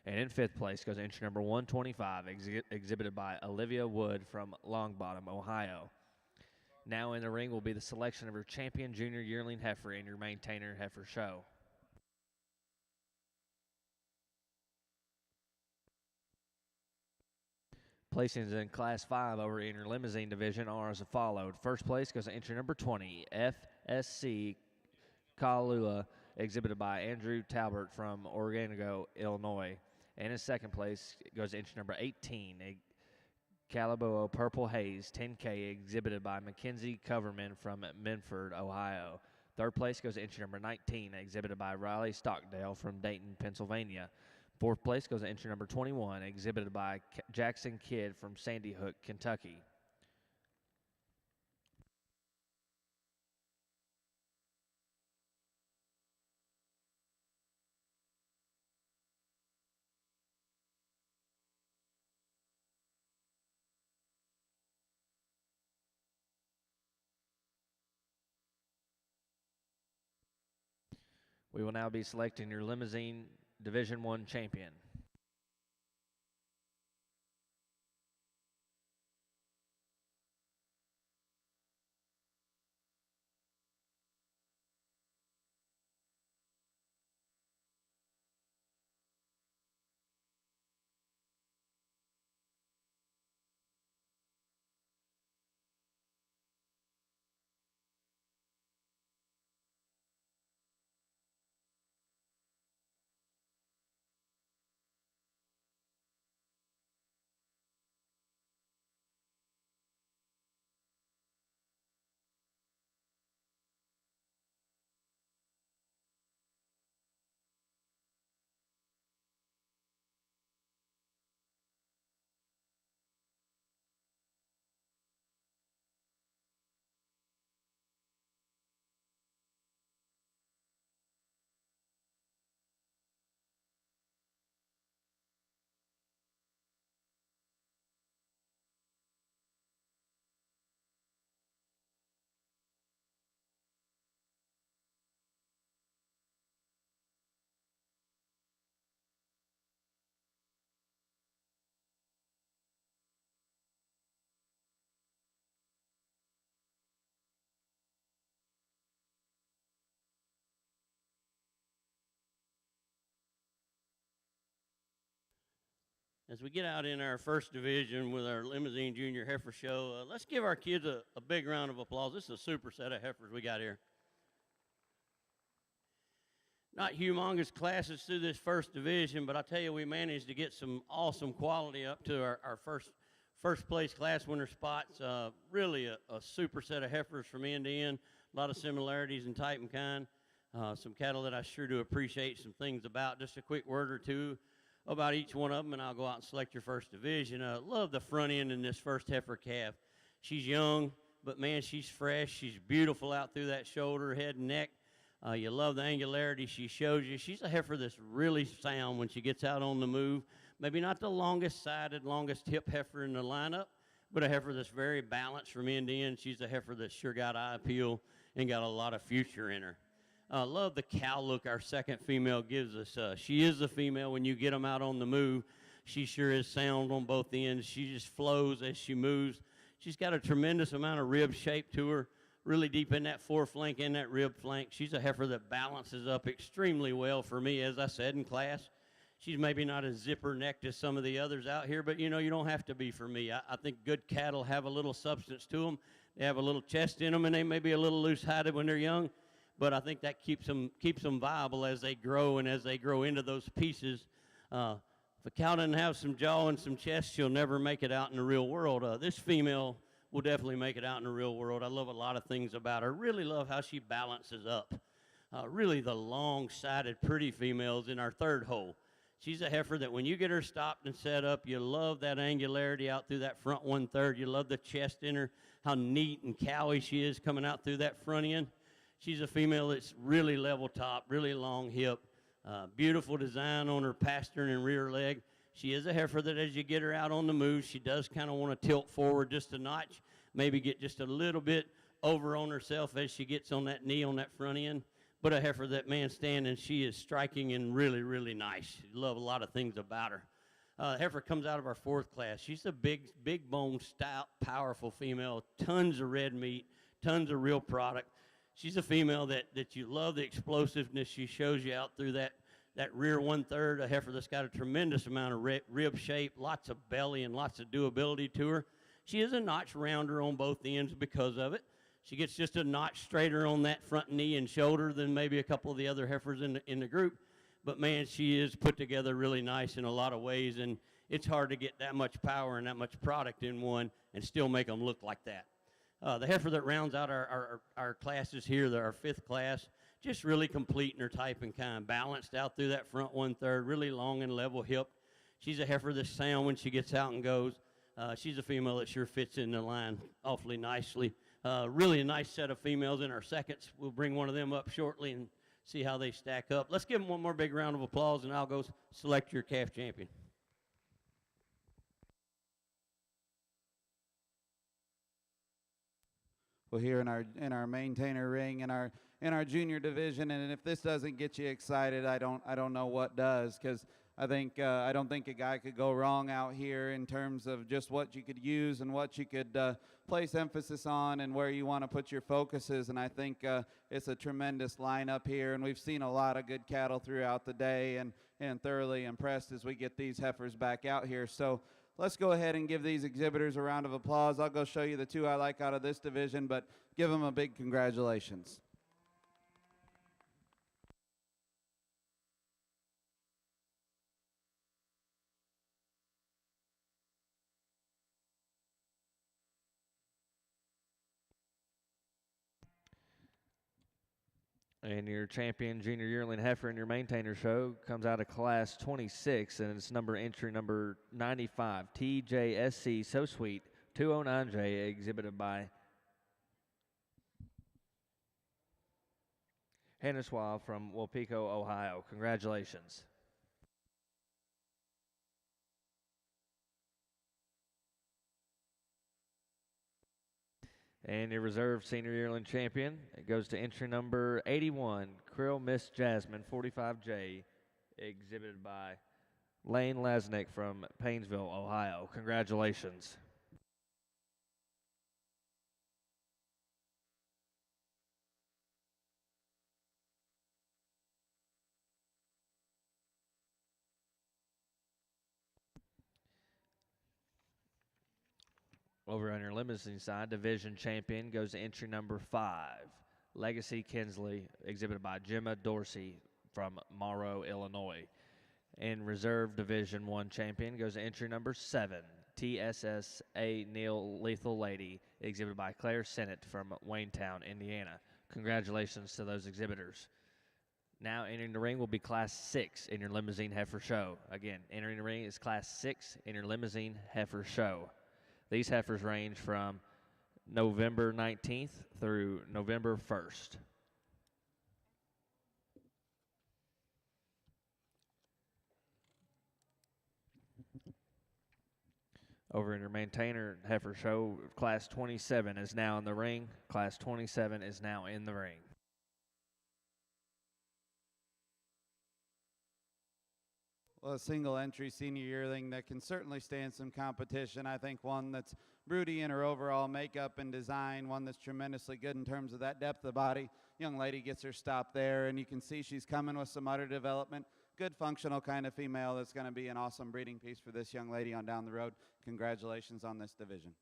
S1: And in fifth place goes entry number 125, exhibited by Olivia Wood from Longbottom, Ohio. Now in the ring will be the selection of your champion junior yearling heifer and your maintainer heifer show. Placings in Class 5 over in your Limousin division are as followed. First place goes to entry number 20, FSC Kalua, exhibited by Andrew Talbert from Oregongo, Illinois. And in second place goes to entry number 18, Calaboa Purple Haze 10K, exhibited by Mackenzie Coverman from Medford, Ohio. Third place goes to entry number 19, exhibited by Riley Stockdale from Dayton, Pennsylvania. Fourth place goes to entry number 21, exhibited by Jackson Kidd from Sandy Hook, Kentucky. We will now be selecting your Limousin Division I champion.
S2: As we get out in our first division with our Limousin Junior Heifer Show, let's give our kids a big round of applause. This is a super set of heifers we got here. Not humongous classes through this first division, but I tell you, we managed to get some awesome quality up to our first place class winner spots. Really a super set of heifers from end to end. A lot of similarities in type and kind. Some cattle that I sure do appreciate some things about. Just a quick word or two about each one of them, and I'll go out and select your first division. Love the front end in this first heifer calf. She's young, but man, she's fresh. She's beautiful out through that shoulder, head, and neck. You love the angularity she shows you. She's a heifer that's really sound when she gets out on the move. Maybe not the longest sided, longest hip heifer in the lineup, but a heifer that's very balanced from end to end. She's a heifer that's sure got eye appeal and got a lot of future in her. Love the cow look our second female gives us. She is a female when you get them out on the move. She sure is sound on both ends. She just flows as she moves. She's got a tremendous amount of rib shape to her, really deep in that foreflank and that rib flank. She's a heifer that balances up extremely well for me, as I said in class. She's maybe not as zipper necked as some of the others out here, but you know, you don't have to be for me. I think good cattle have a little substance to them. They have a little chest in them, and they may be a little loose-hided when they're young. But I think that keeps them viable as they grow and as they grow into those pieces. If a cow doesn't have some jaw and some chest, she'll never make it out in the real world. This female will definitely make it out in the real world. I love a lot of things about her. Really love how she balances up. Really the long-sided pretty females in our third hole. She's a heifer that when you get her stopped and set up, you love that angularity out through that front 1/3. You love the chest in her, how neat and cowy she is coming out through that front end. She's a female that's really level top, really long hip, beautiful design on her pastern and rear leg. She is a heifer that as you get her out on the move, she does kind of want to tilt forward just a notch, maybe get just a little bit over on herself as she gets on that knee on that front end. But a heifer that, man, standing, she is striking and really, really nice. You love a lot of things about her. Heifer comes out of our fourth class. She's a big bone, stout, powerful female, tons of red meat, tons of real product. She's a female that you love the explosiveness she shows you out through that that rear 1/3, a heifer that's got a tremendous amount of rib shape, lots of belly and lots of doability to her. She is a notch rounder on both ends because of it. She gets just a notch straighter on that front knee and shoulder than maybe a couple of the other heifers in the group. But man, she is put together really nice in a lot of ways, and it's hard to get that much power and that much product in one and still make them look like that. The heifer that rounds out our classes here, our 5th class, just really complete in her type and kind, balanced out through that front 1/3, really long and level hip. She's a heifer that's sound when she gets out and goes. She's a female that sure fits in the line awfully nicely. Really a nice set of females in our seconds. We'll bring one of them up shortly and see how they stack up. Let's give them one more big round of applause, and I'll go select your calf champion.
S3: Well, here in our maintainer ring in our junior division, and if this doesn't get you excited, I don't know what does, because I don't think a guy could go wrong out here in terms of just what you could use and what you could place emphasis on and where you want to put your focuses. And I think it's a tremendous lineup here, and we've seen a lot of good cattle throughout the day, and thoroughly impressed as we get these heifers back out here. So let's go ahead and give these exhibitors a round of applause. I'll go show you the 2 I like out of this division, but give them a big congratulations.
S1: And your champion junior yearling heifer in your maintainer show comes out of class 26, and it's entry number 95, TJSC So Sweet 209J, exhibited by Henneswa from Wapico, Ohio. Congratulations. And your reserve senior yearling champion, it goes to entry number 81, Krill Miss Jasmine 45J, exhibited by Lane Lasnick from Painesville, Ohio. Congratulations. Over on your Limousin side, division champion goes to entry number 5, Legacy Kinsley, exhibited by Gemma Dorsey from Morrow, Illinois. And reserve division 1 champion goes to entry number 7, TSSA Neil Lethal Lady, exhibited by Claire Sennett from Waynetown, Indiana. Congratulations to those exhibitors. Now entering the ring will be class 6 in your Limousin Heifer Show. Again, entering the ring is class 6 in your Limousin Heifer Show. These heifers range from November 19th through November 1st. Over in your maintainer heifer show, class 27 is now in the ring. Class 27 is now in the ring.
S3: Well, a single entry senior yearling that can certainly stand some competition. I think one that's broody in her overall makeup and design, one that's tremendously good in terms of that depth of body. Young lady gets her stop there, and you can see she's coming with some udder development. Good functional kind of female that's going to be an awesome breeding piece for this young lady on down the road. Congratulations on this division.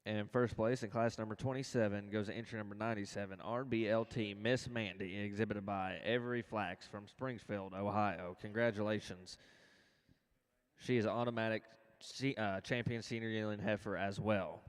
S1: And in first place in class number 27 goes to entry number 97, RBLT Miss Mandy, exhibited by Avery Flax from Springfield, Ohio. Congratulations. She is an automatic champion senior yearling heifer as well.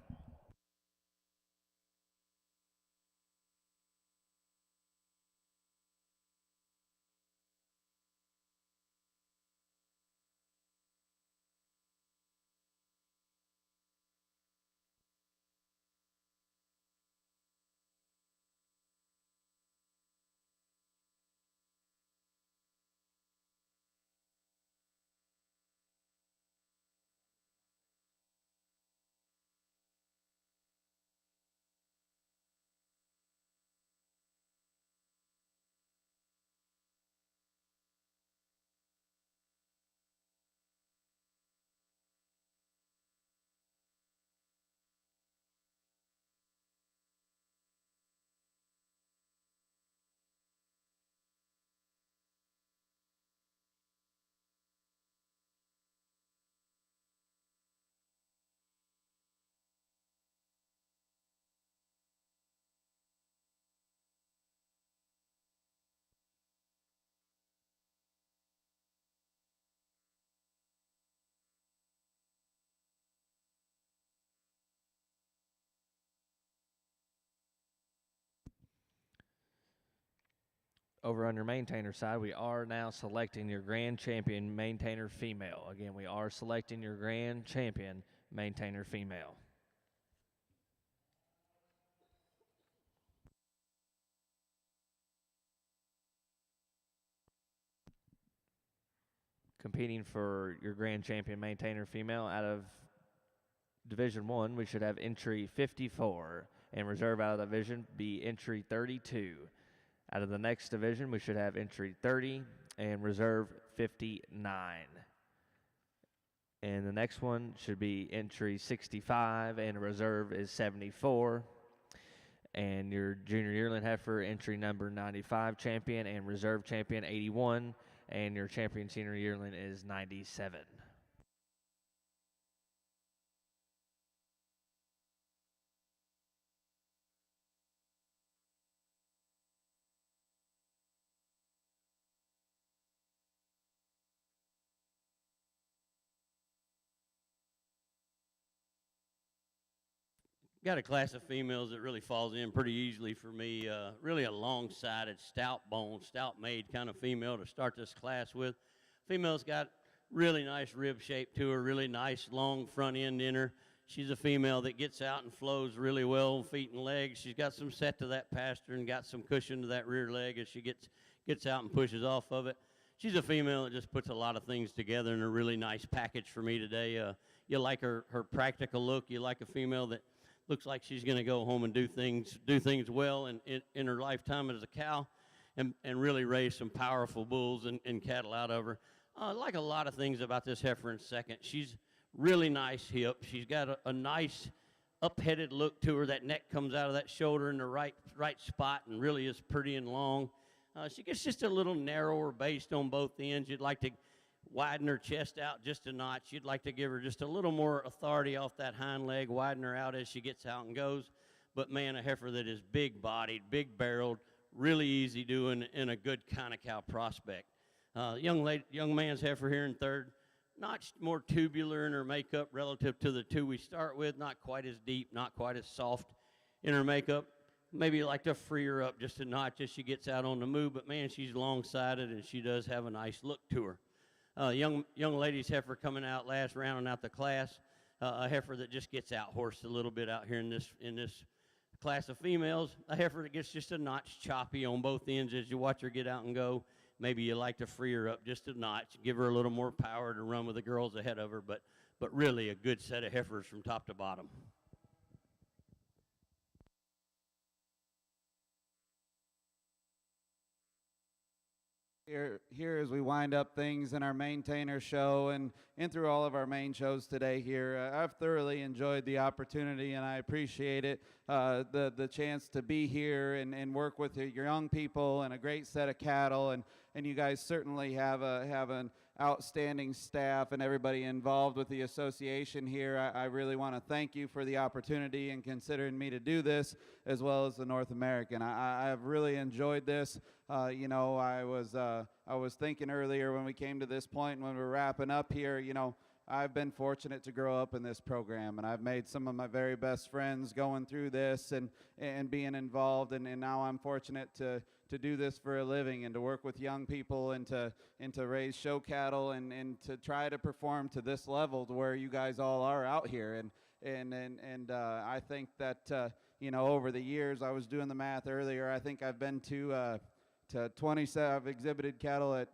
S1: over on your maintainer side, we are now selecting your grand champion maintainer female. Again, we are selecting your grand champion maintainer female. Competing for your grand champion maintainer female out of Division 1, we should have entry 54, and reserve out of the division be entry 32. Out of the next division, we should have entry 30 and reserve 59. And the next one should be entry 65 and reserve is 74. And your junior yearling heifer, entry number 95 champion and reserve champion 81. And your champion senior yearling is 97.
S2: Got a class of females that really falls in pretty easily for me. Really a long-sided, stout-boned, stout-made kind of female to start this class with. Female's got really nice rib shape to her, really nice long front end in her. She's a female that gets out and flows really well, feet and legs. She's got some set to that pasture and got some cushion to that rear leg as she gets out and pushes off of it. She's a female that just puts a lot of things together in a really nice package for me today. You like her practical look. You like a female that looks like she's going to go home and do things well in her lifetime as a cow and really raise some powerful bulls and cattle out of her. I like a lot of things about this heifer in second. She's really nice hip. She's got a nice up-headed look to her. That neck comes out of that shoulder in the right spot and really is pretty and long. She gets just a little narrower based on both ends. You'd like to widen her chest out just a notch. You'd like to give her just a little more authority off that hind leg, widen her out as she gets out and goes. But, man, a heifer that is big-bodied, big-barreled, really easy doing, and a good kind of cow prospect. Young man's heifer here in third, notched more tubular in her makeup relative to the two we start with, not quite as deep, not quite as soft in her makeup. Maybe you like to free her up just a notch as she gets out on the move, but, man, she's long-sided, and she does have a nice look to her. Young lady's heifer coming out last, rounding out the class. A heifer that just gets out horsed a little bit out here in this class of females. A heifer that gets just a notch choppy on both ends as you watch her get out and go. Maybe you like to free her up just a notch, give her a little more power to run with the girls ahead of her, but really a good set of heifers from top to bottom.
S3: Here as we wind up things in our maintainer show and through all of our main shows today here, I've thoroughly enjoyed the opportunity and I appreciate it, the chance to be here and work with your young people and a great set of cattle, and you guys certainly have an outstanding staff and everybody involved with the association here. I really want to thank you for the opportunity and considering me to do this, as well as the North American. I've really enjoyed this. You know, I was thinking earlier when we came to this point and when we're wrapping up here, you know, I've been fortunate to grow up in this program, and I've made some of my very best friends going through this and being involved, and now I'm fortunate to do this for a living and to work with young people and to raise show cattle and to try to perform to this level to where you guys all are out here. And I think that, you know, over the years, I was doing the math earlier, I think I've been to 27, I've exhibited cattle at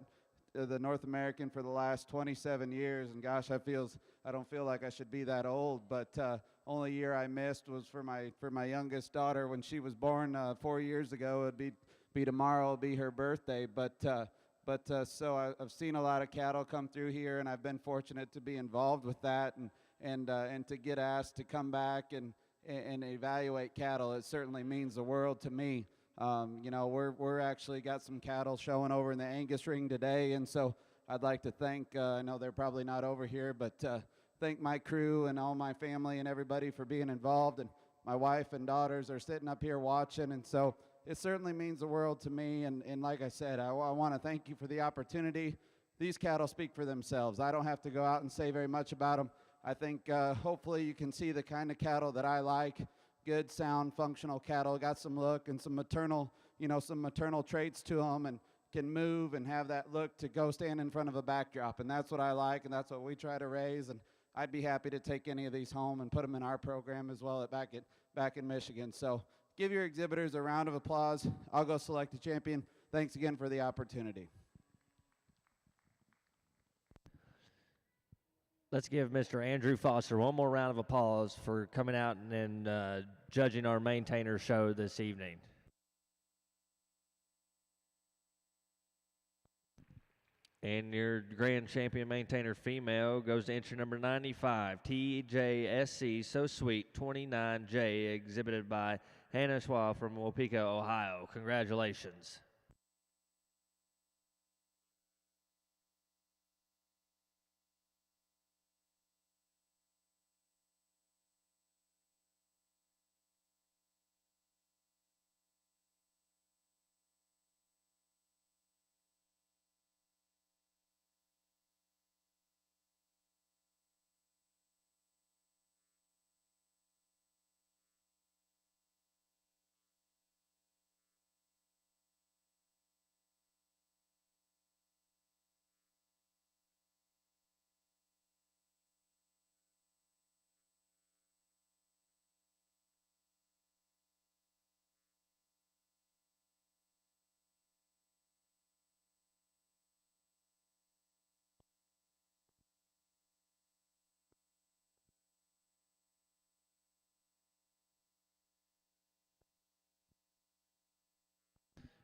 S3: the North American for the last 27 years, and gosh, I don't feel like I should be that old, but only year I missed was for my youngest daughter when she was born 4 years ago. It'd be tomorrow, it'll be her birthday, but so I've seen a lot of cattle come through here, and I've been fortunate to be involved with that, and to get asked to come back and evaluate cattle. It certainly means the world to me. You know, we're actually got some cattle showing over in the Angus ring today, and so I'd like to thank, I know they're probably not over here, but thank my crew and all my family and everybody for being involved, and my wife and daughters are sitting up here watching, and so it certainly means the world to me, and like I said, I want to thank you for the opportunity. These cattle speak for themselves. I don't have to go out and say very much about them. I think hopefully you can see the kind of cattle that I like. Good, sound, functional cattle, got some look and some maternal, some maternal traits to them and can move and have that look to go stand in front of a backdrop. And that's what I like, and that's what we try to raise. And I'd be happy to take any of these home and put them in our program as well back in Michigan. So give your exhibitors a round of applause. I'll go select a champion. Thanks again for the opportunity.
S1: Let's give Mr. Andrew Foster one more round of applause for coming out and judging our maintainer show this evening. And your grand champion maintainer female goes to entry number 95, TJSC So Sweet 29J, exhibited by Hannah Schwab from Waupaca, Ohio. Congratulations.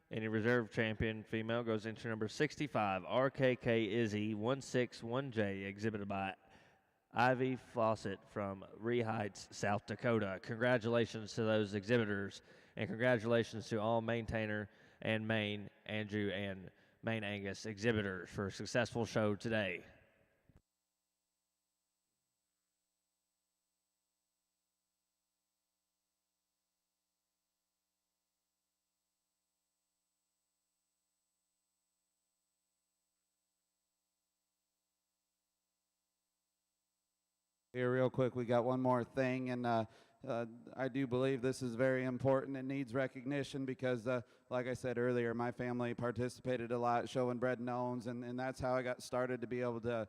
S1: And your reserve champion female goes entry number 65, RKK Izzy 161J, exhibited by Ivy Fawcett from Ree Heights, South Dakota. Congratulations to those exhibitors, and congratulations to all maintainer and main Andrew and main Angus exhibitors for a successful show today.
S3: Here real quick, we got one more thing, and I do believe this is very important and needs recognition because, like I said earlier, my family participated a lot showing bred and owns, and that's how I got started to be able to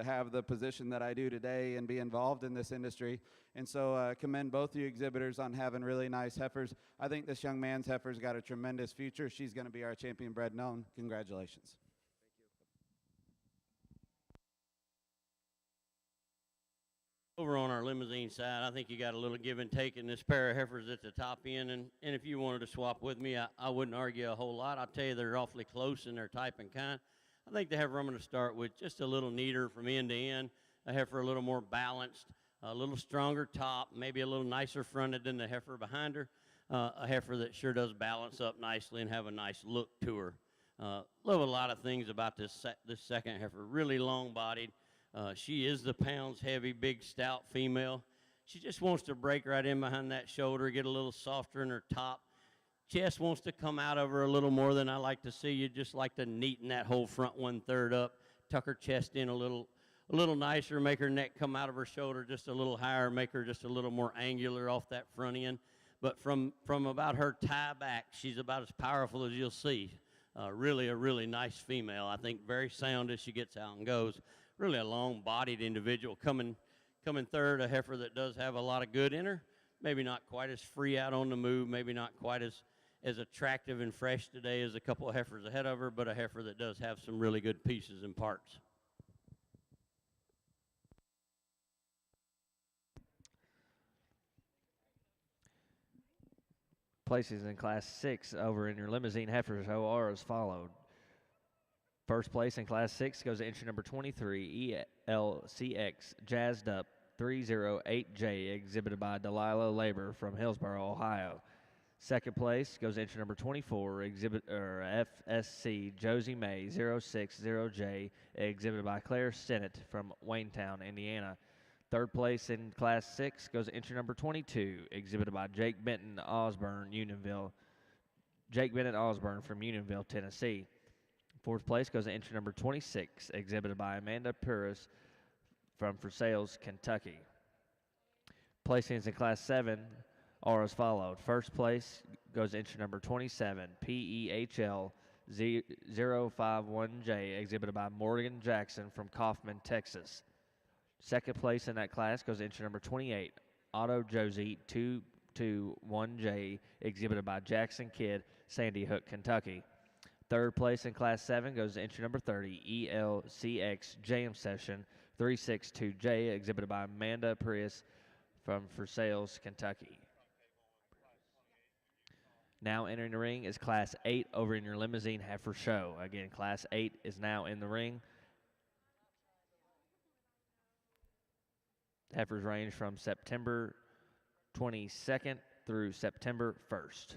S3: have the position that I do today and be involved in this industry. And so commend both of you exhibitors on having really nice heifers. I think this young man's heifer's got a tremendous future. She's going to be our champion bred and own. Congratulations.
S2: Over on our Limousin side, I think you got a little give and take in this pair of heifers at the top end, and if you wanted to swap with me, I wouldn't argue a whole lot. I'll tell you they're awfully close in their type and kind. I think the heifer I'm going to start with just a little neater from end to end, a heifer a little more balanced, a little stronger top, maybe a little nicer fronted than the heifer behind her, a heifer that sure does balance up nicely and have a nice look to her. Love a lot of things about this second heifer, really long-bodied. She is the pounds heavy, big, stout female. She just wants to break right in behind that shoulder, get a little softer in her top. Chest wants to come out of her a little more than I like to see. You just like to neaten that whole front 1/3 up, tuck her chest in a little nicer, make her neck come out of her shoulder just a little higher, make her just a little more angular off that front end. But from about her tie back, she's about as powerful as you'll see. Really a really nice female. I think very sound as she gets out and goes. Really a long-bodied individual coming third, a heifer that does have a lot of good in her. Maybe not quite as free out on the move, maybe not quite as attractive and fresh today as a couple of heifers ahead of her, but a heifer that does have some really good pieces and parts.
S1: Places in Class 6 over in your Limousin Heifers show are as followed. First place in Class 6 goes to entry number 23, ELCX Jazzed Up 308J, exhibited by Delilah Labor from Hillsboro, Ohio. Second place goes to entry number 24, FSC Josie May 060J, exhibited by Claire Sennett from Waynetown, Indiana. Third place in Class 6 goes to entry number 22, exhibited by Jake Bennett Osborne from Unionville, Tennessee. Fourth place goes to entry number 26, exhibited by Amanda Puris from Versailles, Kentucky. Placings in Class 7 are as followed. First place goes entry number 27, PEHL 051J, exhibited by Morgan Jackson from Kaufman, Texas. Second place in that class goes entry number 28, Otto Josie 221J, exhibited by Jackson Kidd, Sandy Hook, Kentucky. Third place in class 7 goes entry number 30, ELCX Jam Session 362J, exhibited by Amanda Prius from Versailles, Kentucky. Now entering the ring is Class 8 over in your Limousin Heifer show. Again, Class 8 is now in the ring. Heifers range from September 22nd through September 1st.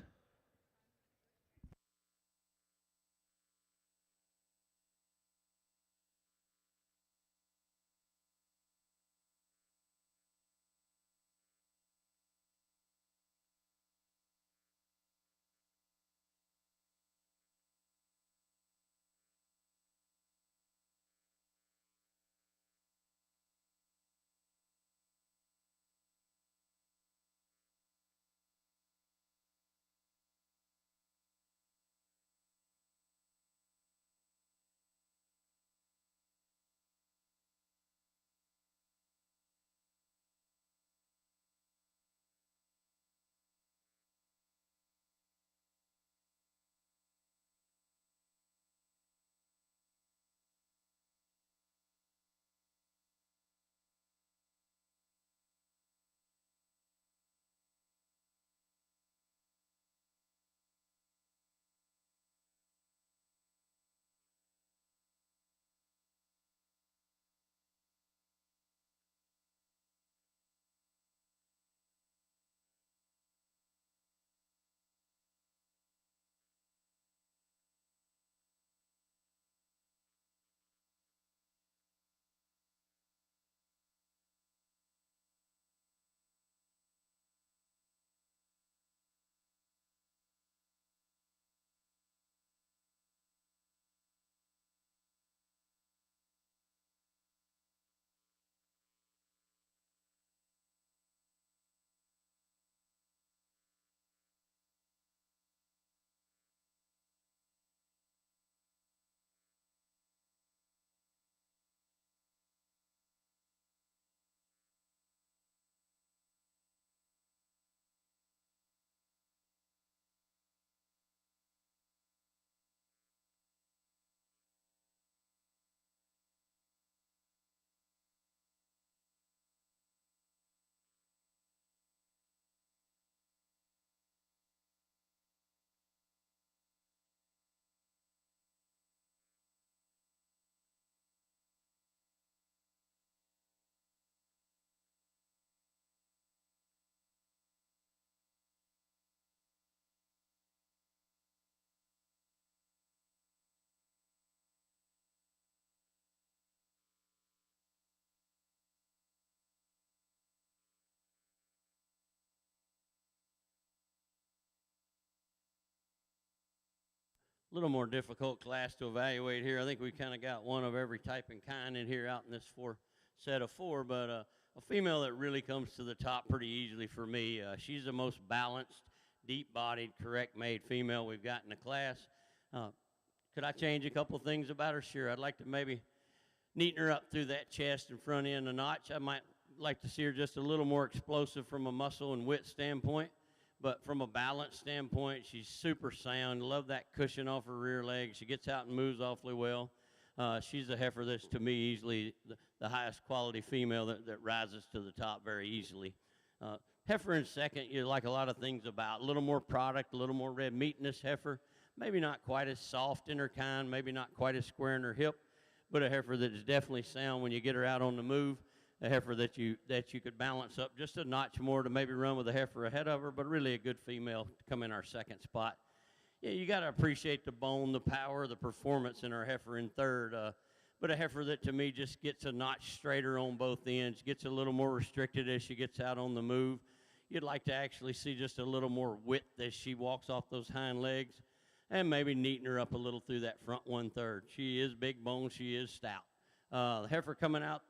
S2: A little more difficult class to evaluate here. I think we kind of got one of every type and kind in here out in this set of four, but a female that really comes to the top pretty easily for me. She's the most balanced, deep-bodied, correct-made female we've got in the class. Could I change a couple things about her? Sure. I'd like to maybe neaten her up through that chest and front end a notch. I might like to see her just a little more explosive from a muscle and width standpoint. But from a balance standpoint, she's super sound. Love that cushion off her rear leg. She gets out and moves awfully well. She's a heifer that's, to me, easily the highest quality female that rises to the top very easily. Heifer in second, you like a lot of things about. A little more product, a little more red meat in this heifer. Maybe not quite as soft in her kind, maybe not quite as square in her hip, but a heifer that is definitely sound when you get her out on the move. A heifer that you could balance up just a notch more to maybe run with a heifer ahead of her, but really a good female to come in our second spot. Yeah, you got to appreciate the bone, the power, the performance in our heifer in third. But a heifer that to me just gets a notch straighter on both ends, gets a little more restricted as she gets out on the move. You'd like to actually see just a little more width as she walks off those hind legs, and maybe neaten her up a little through that front 1/3. She is big bone, she is stout. The heifer coming out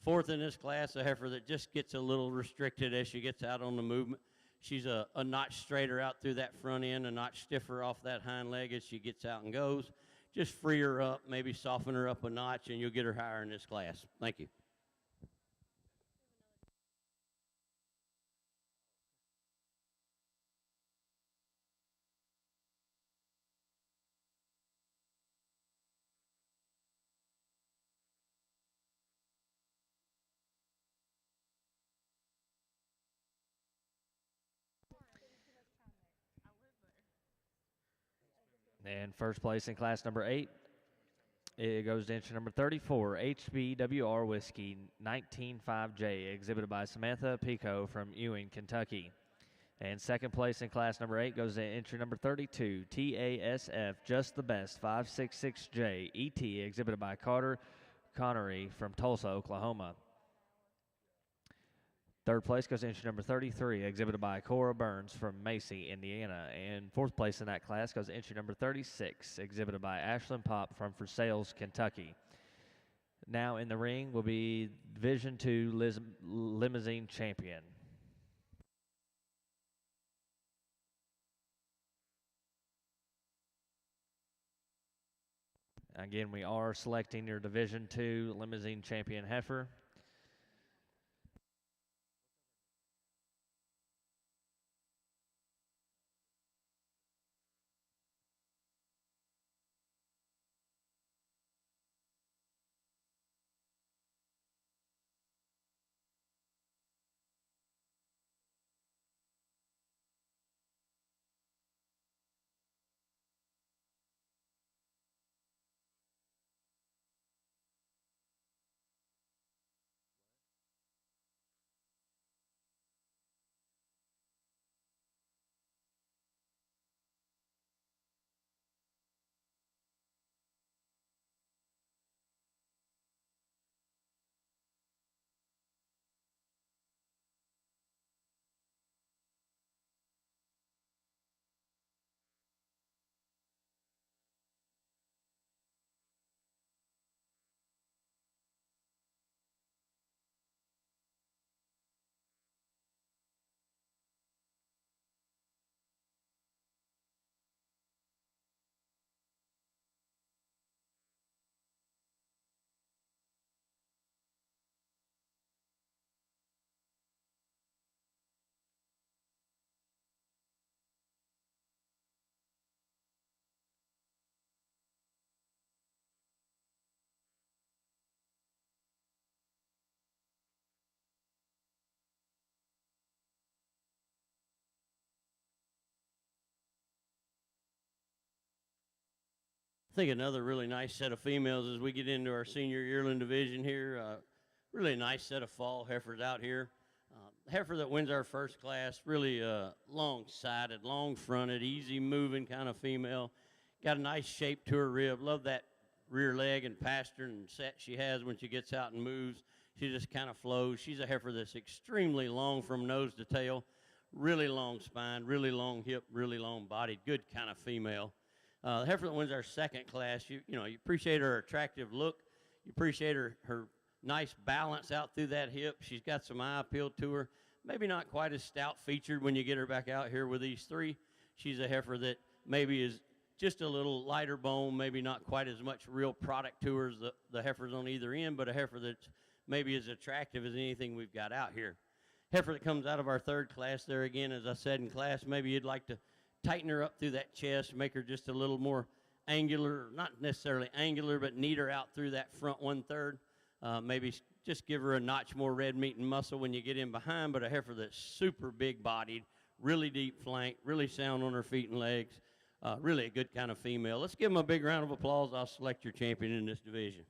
S2: fourth in this class, a heifer that just gets a little restricted as she gets out on the movement. She's a notch straighter out through that front end, a notch stiffer off that hind leg as she gets out and goes. Just free her up, maybe soften her up a notch, and you'll get her higher in this class. Thank you.
S1: And first place in class number 8, it goes to entry number 34, HBWR Whiskey 195J, exhibited by Samantha Pico from Ewing, Kentucky. And second place in class number 8 goes to entry number 32, TASF Just the Best 566J, ET, exhibited by Carter Connery from Tulsa, Oklahoma. Third place goes to entry number 33, exhibited by Cora Burns from Macy, Indiana. And fourth place in that class goes to entry number 36, exhibited by Ashlyn Pop from Versailles, Kentucky. Now in the ring will be Division II Limousin Champion. Again, we are selecting your Division II Limousin Champion heifer.
S2: I think another really nice set of females as we get into our senior yearling division here. Really nice set of fall heifers out here. Heifer that wins our first class, really long-sided, long-fronted, easy-moving kind of female. Got a nice shape to her rib. Love that rear leg and pastern and set she has when she gets out and moves. She just kind of flows. She's a heifer that's extremely long from nose to tail, really long spine, really long hip, really long bodied, good kind of female. The heifer that wins our second class, you appreciate her attractive look. You appreciate her nice balance out through that hip. She's got some eye appeal to her. Maybe not quite as stout featured when you get her back out here with these three. She's a heifer that maybe is just a little lighter bone, maybe not quite as much real product to her as the heifers on either end, but a heifer that's maybe as attractive as anything we've got out here. Heifer that comes out of our third class there again, as I said in class, maybe you'd like to tighten her up through that chest, make her just a little more angular, not necessarily angular, but neater out through that front 1/3. Maybe just give her a notch more red meat and muscle when you get in behind, but a heifer that's super big bodied, really deep flank, really sound on her feet and legs, really a good kind of female. Let's give them a big round of applause. I'll select your champion in this division.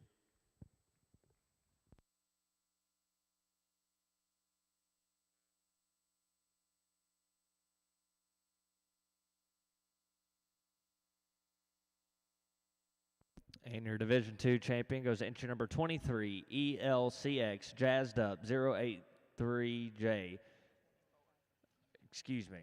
S1: And your Division II champion goes to entry number 23, ELCX Jazzed Up 083J. Excuse me.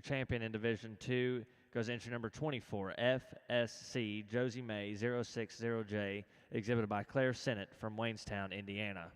S1: champion in Division 2 goes entry number 24, FSC Josie May 060J, exhibited by Claire Sennett from Waynestown, Indiana.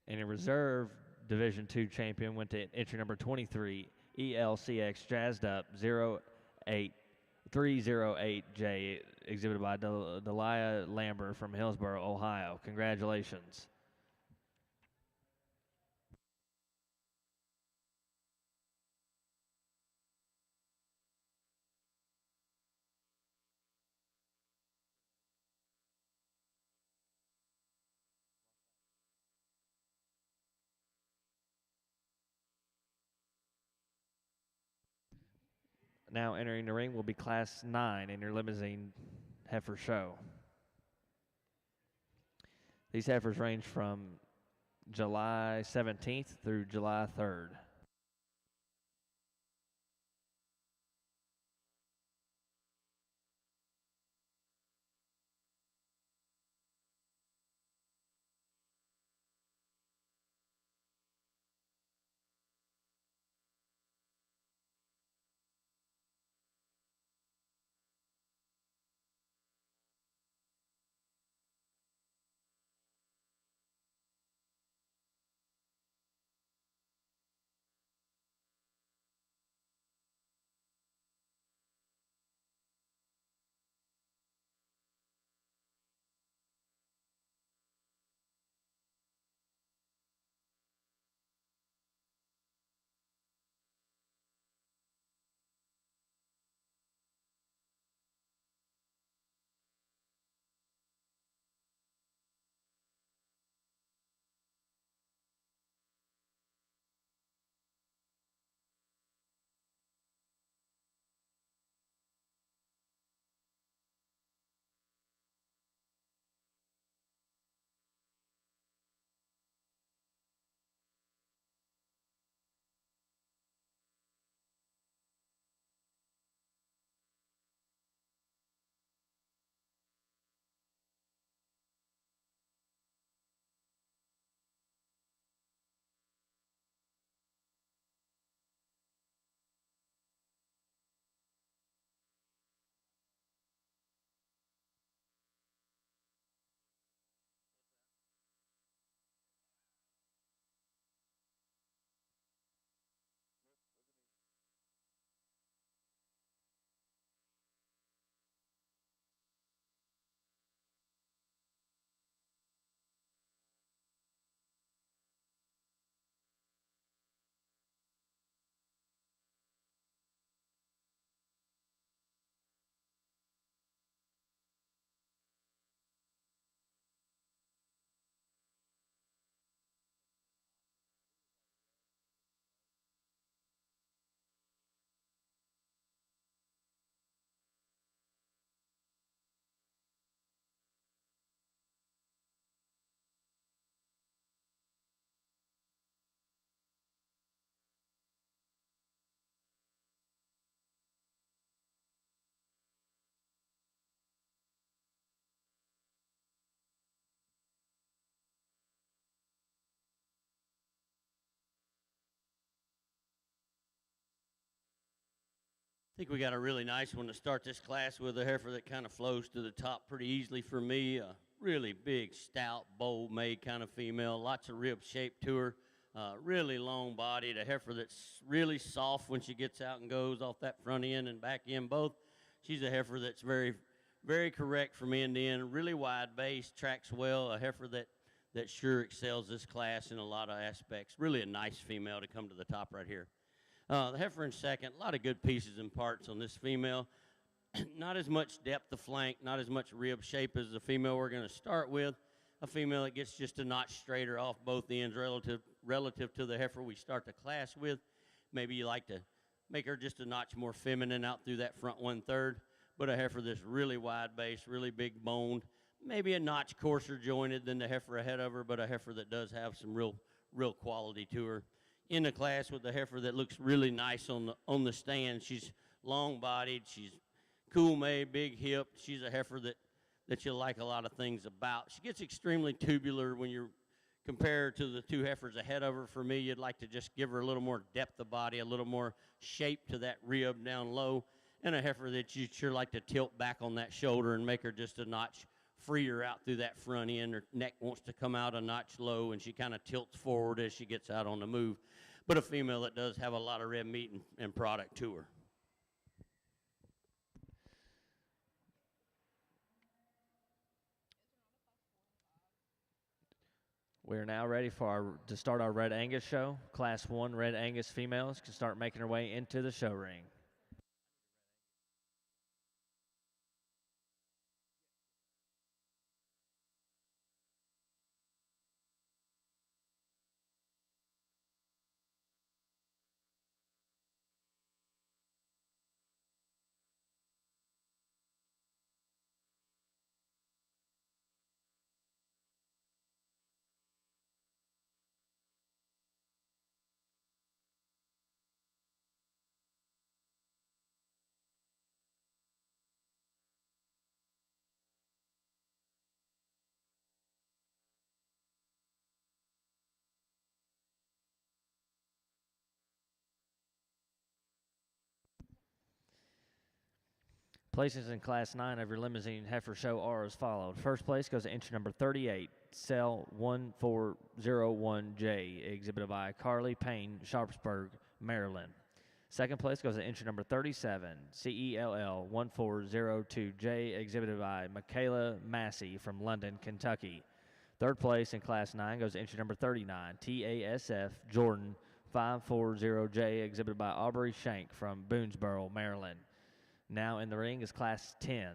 S1: And in reserve, Division 2 champion went to entry number 23, ELCX Jazzed Up 08308J, exhibited by Delia Lambert from Hillsboro, Ohio. Congratulations. Now entering the ring will be Class 9 in your Limousin heifer show. These heifers range from July 17th through July 3rd.
S2: I think we got a really nice one to start this class with, a heifer that kind of flows to the top pretty easily for me. A really big, stout, bold-made kind of female, lots of rib shape to her, really long-bodied, a heifer that's really soft when she gets out and goes off that front end and back end both. She's a heifer that's very, very correct from end to end, really wide base, tracks well, a heifer that sure excels this class in a lot of aspects. Really a nice female to come to the top right here. The heifer in second, a lot of good pieces and parts on this female. Not as much depth of flank, not as much rib shape as the female we're going to start with. A female that gets just a notch straighter off both ends relative to the heifer we start the class with. Maybe you like to make her just a notch more feminine out through that front 1/3. but a heifer that's really wide based, really big boned, maybe a notch coarser jointed than the heifer ahead of her, but a heifer that does have some real quality to her. In the class with the heifer that looks really nice on the stand. She's long bodied, she's cool made, big hipped. She's a heifer that you'll like a lot of things about. She gets extremely tubular when you compare her to the two heifers ahead of her. For me, you'd like to just give her a little more depth of body, a little more shape to that rib down low, and a heifer that you'd sure like to tilt back on that shoulder and make her just a notch freer out through that front end. Her neck wants to come out a notch low, and she kind of tilts forward as she gets out on the move. But a female that does have a lot of red meat and product to her.
S1: We're now ready to start our Red Angus show. Class 1 Red Angus females can start making their way into the show ring. Places in Class 9 of your Limousin Heifer Show are as followed. First place goes to entry number 38, Cell 1401J, exhibited by Carly Payne, Sharpsburg, Maryland. Second place goes to entry number 37, CELL 1402J, exhibited by Michaela Massey from London, Kentucky. Third place in Class 9 goes to entry number 39, TASF Jordan 540J, exhibited by Aubrey Shank from Boonesboro, Maryland. Now in the ring is Class 10.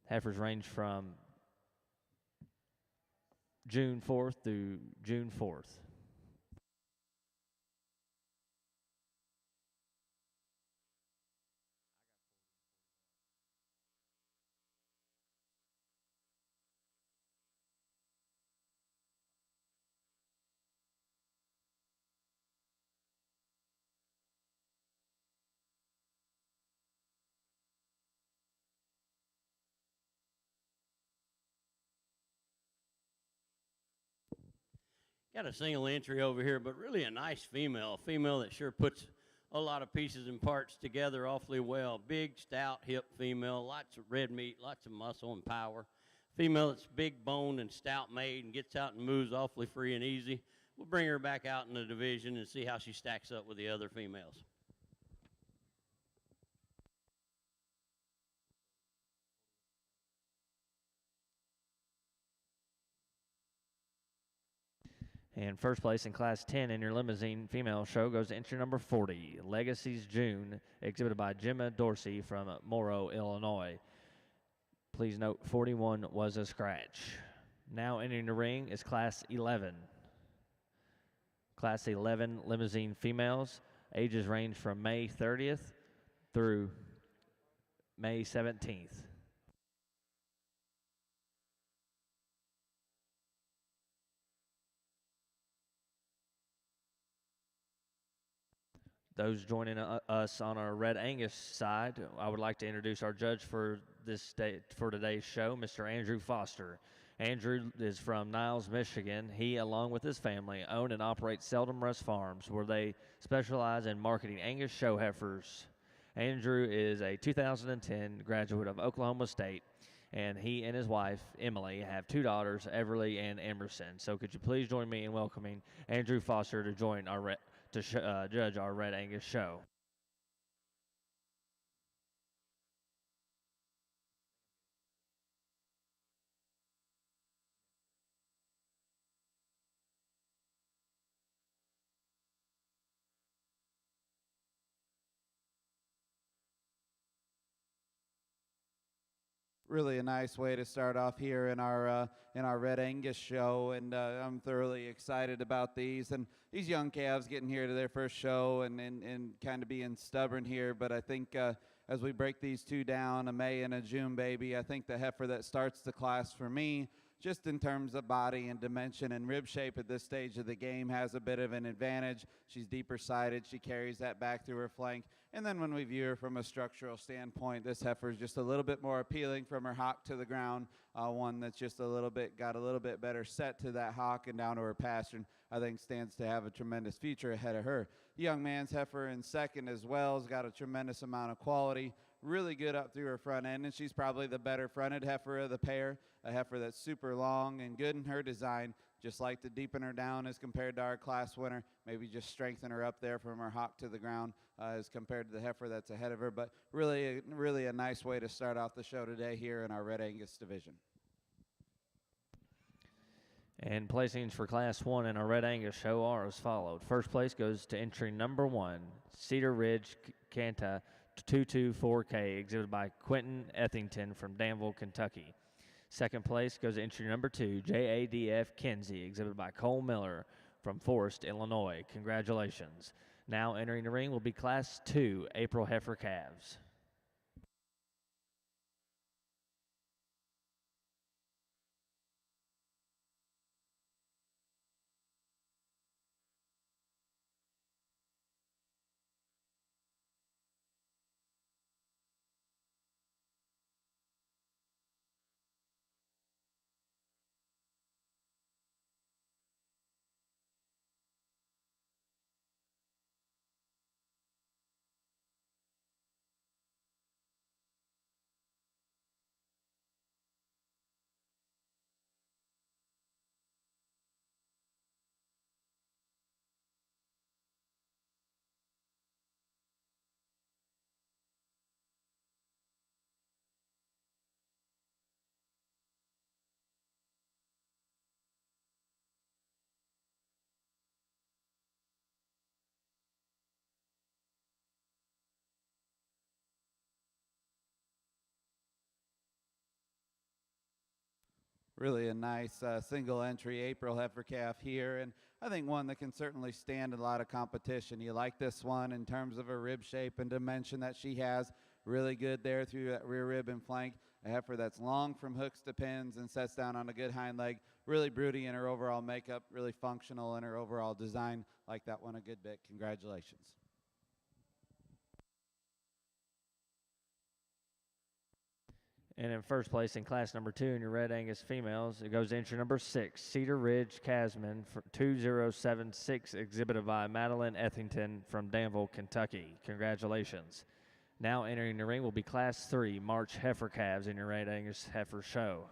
S1: Heifers range from June 4th through June 4th.
S2: Got a single entry over here, but really a nice female. A female that sure puts a lot of pieces and parts together awfully well. Big, stout, hip female, lots of red meat, lots of muscle and power. Female that's big boned and stout made and gets out and moves awfully free and easy. We'll bring her back out in the division and see how she stacks up with the other females.
S1: And first place in Class 10 in your Limousin female show goes to entry number 40, Legacies June, exhibited by Gemma Dorsey from Morrow, Illinois. Please note 41 was a scratch. Now entering the ring is Class 11. Class 11 Limousin females. Ages range from May 30th through May 17th. Those joining us on our Red Angus side, I would like to introduce our judge for today's show, Mr. Andrew Foster. Andrew is from Niles, Michigan. He, along with his family, own and operate Seldom Rust Farms, where they specialize in marketing Angus show heifers. Andrew is a 2010 graduate of Oklahoma State, and he and his wife, Emily, have two daughters, Everly and Emerson. So could you please join me in welcoming Andrew Foster to join our judge our Red Angus show.
S3: really a nice way to start off here in our Red Angus show, and I'm thoroughly excited about these. And these young calves getting here to their first show and kind of being stubborn here, but I think as we break these two down, a May and a June baby, I think the heifer that starts the class for me, just in terms of body and dimension and rib shape at this stage of the game, has a bit of an advantage. She's deeper sided. She carries that back through her flank. And then when we view her from a structural standpoint, this heifer is just a little bit more appealing from her hock to the ground, one that's just got a little bit better set to that hock and down to her pastern. I think stands to have a tremendous future ahead of her. Young man's heifer in second as well has got a tremendous amount of quality, really good up through her front end, and she's probably the better fronted heifer of the pair, a heifer that's super long and good in her design. Just like to deepen her down as compared to our class winner, maybe just strengthen her up there from her hock to the ground as compared to the heifer that's ahead of her. But really a nice way to start off the show today here in our Red Angus division.
S1: And placings for Class 1 in our Red Angus show are as followed. First place goes to entry number 1, Cedar Ridge Canta 224K, exhibited by Quentin Ethington from Danville, Kentucky. Second place goes to entry number 2, JADF Kinsey, exhibited by Cole Miller from Forest, Illinois. Congratulations. Now entering the ring will be Class 2, April Heifer Calves.
S3: Really a nice single entry April heifer calf here, and I think one that can certainly stand a lot of competition. You like this one in terms of her rib shape and dimension that she has. Really good there through that rear rib and flank. A heifer that's long from hooks to pins and sets down on a good hind leg. Really broody in her overall makeup, really functional in her overall design. Like that one a good bit. Congratulations.
S1: And in first place in class number 2 in your Red Angus females, it goes entry number 6, Cedar Ridge Casman for 2076, exhibited by Madeline Ethington from Danville, Kentucky. Congratulations. Now entering the ring will be class 3, March Heifer Calves in your Red Angus Heifer show.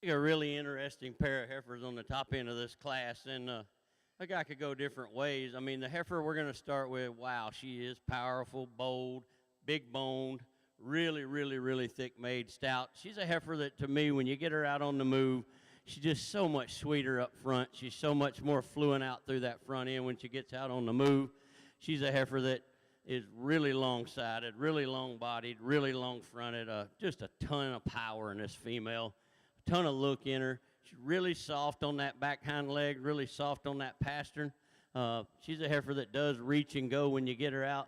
S2: A really interesting pair of heifers on the top end of this class, and a guy could go different ways. I mean, the heifer we're going to start with, wow, she is powerful, bold, big boned, really, really, really thick made, stout. She's a heifer that, to me, when you get her out on the move, she's just so much sweeter up front. She's so much more fluent out through that front end when she gets out on the move. She's a heifer that is really long-sided, really long-bodied, really long-fronted, just a ton of power in this female. Ton of look in her. She's really soft on that back hind leg, really soft on that pastern. She's a heifer that does reach and go when you get her out.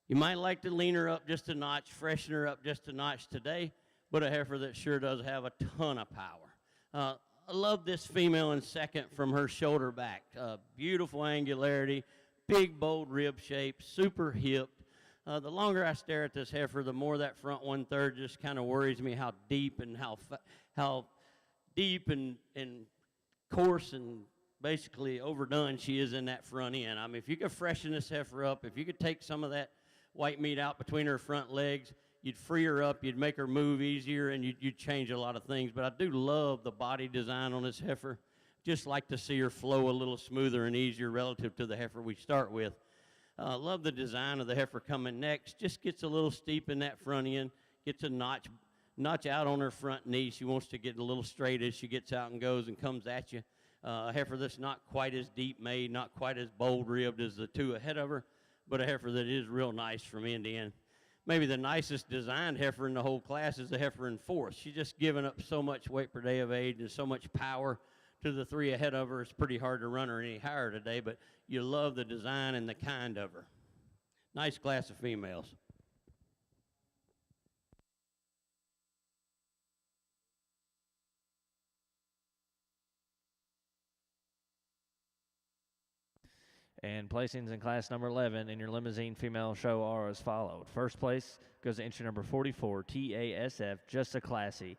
S2: You might like to lean her up just a notch, freshen her up just a notch today, but a heifer that sure does have a ton of power. I love this female in second from her shoulder back. Beautiful angularity, big, bold rib shape, super hipped. The longer I stare at this heifer, the more that front 1/3 just kind of worries me how deep and how deep and coarse and basically overdone she is in that front end. I mean, if you could freshen this heifer up, if you could take some of that white meat out between her front legs, you'd free her up, you'd make her move easier, and you'd change a lot of things. But I do love the body design on this heifer. Just like to see her flow a little smoother and easier relative to the heifer we start with. Love the design of the heifer coming next. Just gets a little steep in that front end, gets a notch out on her front knee. She wants to get a little straight as she gets out and goes and comes at you. A heifer that's not quite as deep made, not quite as bold ribbed as the two ahead of her, but a heifer that is real nice from end to end. Maybe the nicest designed heifer in the whole class is the heifer in fourth. She's just given up so much weight per day of age and so much power to the three ahead of her. It's pretty hard to run her any higher today, but you love the design and the kind of her. Nice class of females.
S1: And placings in class number 11 in your Limousin female show are as followed. First place goes to entry number 44, TASF, Just a Classy,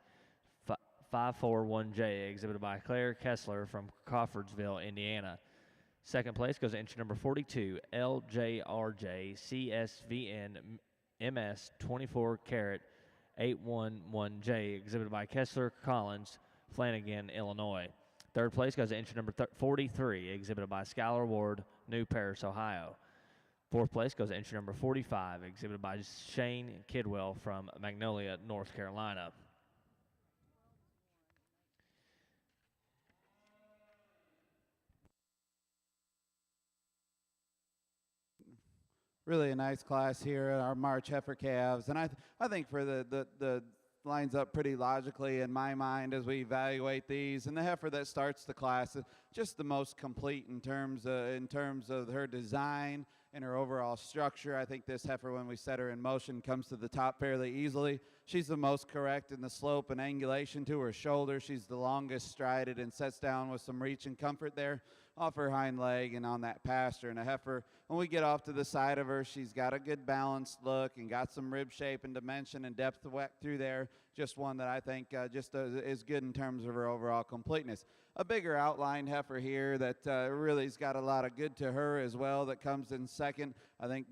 S1: 541J, exhibited by Claire Kessler from Crawfordsville, Indiana. Second place goes to entry number 42, LJRJ, CSVN, MS, 24 carat, 811J, exhibited by Kessler Collins, Flanagan, Illinois. Third place goes to entry number 43, exhibited by Skylar Ward, New Paris, Ohio. Fourth place goes to entry number 45, exhibited by Shane Kidwell from Magnolia, North Carolina.
S3: Really a nice class here at our March heifer calves, and I think for the lines up pretty logically in my mind as we evaluate these. And the heifer that starts the class is just the most complete in terms of her design and her overall structure. I think this heifer, when we set her in motion, comes to the top fairly easily. She's the most correct in the slope and angulation to her shoulder. She's the longest strided and sets down with some reach and comfort there off her hind leg and on that pasture. And a heifer, when we get off to the side of her, she's got a good balanced look and got some rib shape and dimension and depth of wet through there. Just one that I think is good in terms of her overall completeness. A bigger outline heifer here that really's got a lot of good to her as well that comes in second. I think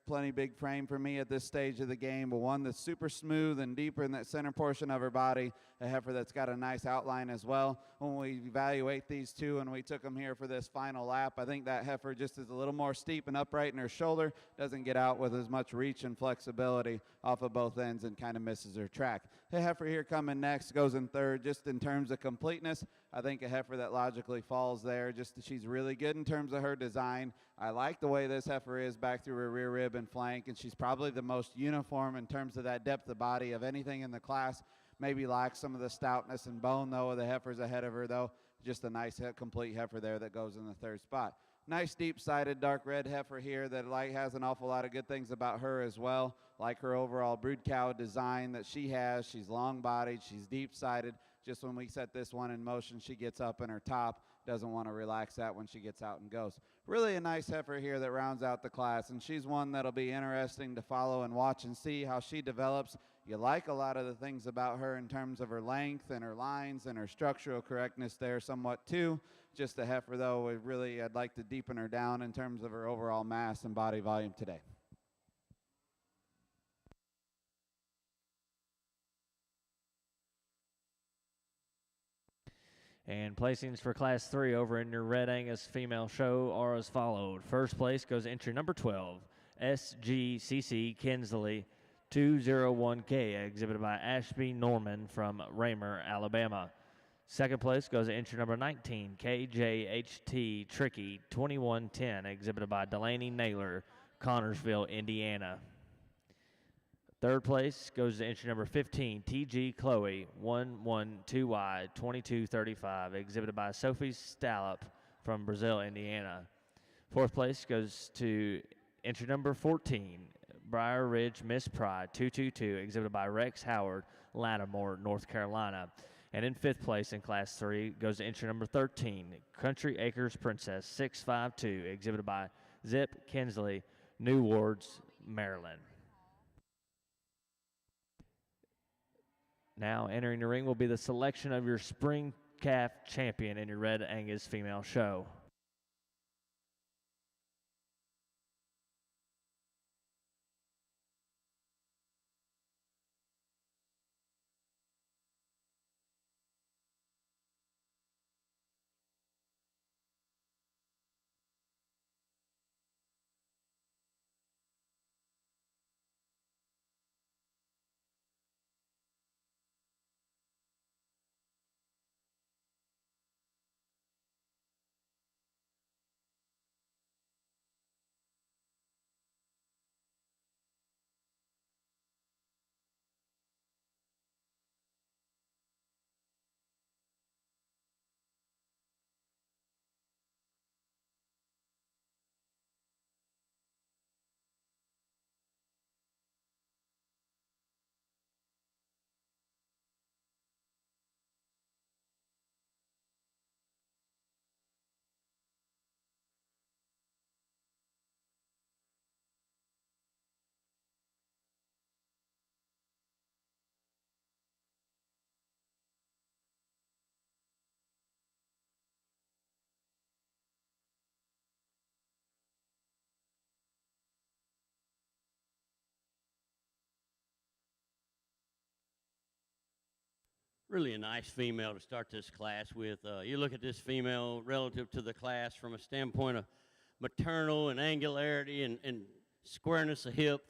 S3: plenty big frame for me at this stage of the game, but one that's super smooth and deeper in that center portion of her body. A heifer that's got a nice outline as well. When we evaluate these two and we took them here for this final lap, I think that heifer just is a little more steep and upright in her shoulder, doesn't get out with as much reach and flexibility off of both ends and kind of misses her track. The heifer here coming next goes in third. Just in terms of completeness, I think a heifer that logically falls there. Just she's really good in terms of her design. I like the way this heifer is back through her rear rib and flank, and she's probably the most uniform in terms of that depth of body of anything in the class. Maybe lacks some of the stoutness and bone, though, of the heifers ahead of her, though. Just a nice, complete heifer there that goes in the third spot. Nice, deep-sided, dark red heifer here that has an awful lot of good things about her as well, like her overall brood cow design that she has. She's long-bodied, she's deep-sided. Just when we set this one in motion, she gets up in her top. Doesn't want to relax that when she gets out and goes. Really a nice heifer here that rounds out the class, and she's one that'll be interesting to follow and watch and see how she develops. You like a lot of the things about her in terms of her length and her lines and her structural correctness there somewhat too. Just a heifer, though, I'd like to deepen her down in terms of her overall mass and body volume today.
S1: And placings for Class 3 over in your Red Angus female show are as followed. First place goes entry number 12, SGCC Kinsley 201K, exhibited by Ashby Norman from Raymer, Alabama. Second place goes entry number 19, KJHT Tricky 2110, exhibited by Delaney Naylor, Connorsville, Indiana. Third place goes to entry number 15, TG Chloe 112Y 2235, exhibited by Sophie Stallop from Brazil, Indiana. Fourth place goes to entry number 14, Briar Ridge Miss Pride 222, exhibited by Rex Howard, Lattimore, North Carolina. And in fifth place in Class 3 goes to entry number 13, Country Acres Princess 652, exhibited by Zip Kinsley, New Wards, Maryland. Now entering the ring will be the selection of your spring calf champion in your Red Angus female show.
S2: Really a nice female to start this class with. You look at this female relative to the class from a standpoint of maternal and angularity and squareness of hip,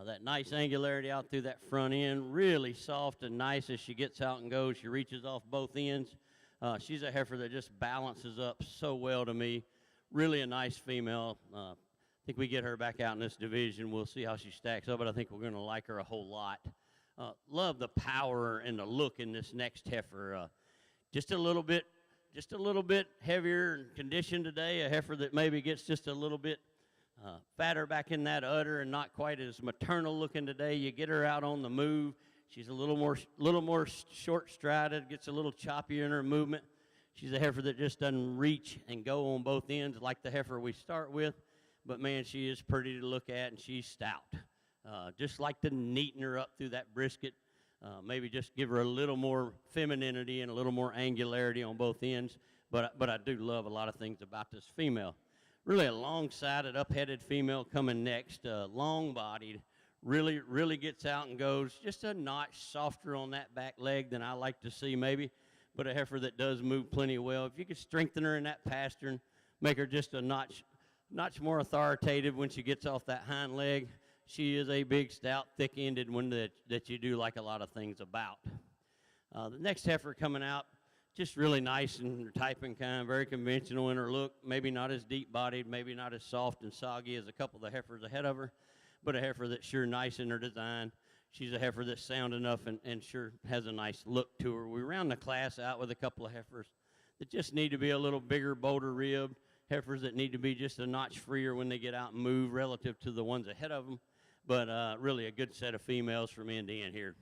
S2: that nice angularity out through that front end, really soft and nice as she gets out and goes. She reaches off both ends. She's a heifer that just balances up so well to me. Really a nice female. I think we get her back out in this division. We'll see how she stacks up, but I think we're going to like her a whole lot. Love the power and the look in this next heifer. Just a little bit heavier in condition today. A heifer that maybe gets just a little bit fatter back in that udder and not quite as maternal looking today. You get her out on the move. She's a little more short strided, gets a little choppier in her movement. She's a heifer that just doesn't reach and go on both ends like the heifer we start with. But man, she is pretty to look at and she's stout. Just like to neaten her up through that brisket, maybe just give her a little more femininity and a little more angularity on both ends. But I do love a lot of things about this female. Really a long-sided, up-headed female coming next, long-bodied, really gets out and goes. Just a notch softer on that back leg than I like to see maybe, but a heifer that does move plenty well. If you could strengthen her in that pastern, make her just a notch more authoritative when she gets off that hind leg. She is a big, stout, thick-ended one that you do like a lot of things about. The next heifer coming out, just really nice and typing kind, very conventional in her look. Maybe not as deep-bodied, maybe not as soft and soggy as a couple of the heifers ahead of her, but a heifer that's sure nice in her design. She's a heifer that's sound enough and sure has a nice look to her. We round the class out with a couple of heifers that just need to be a little bigger, bolder ribbed, heifers that need to be just a notch freer when they get out and move relative to the ones ahead of them. But really a good set of females from end to end here.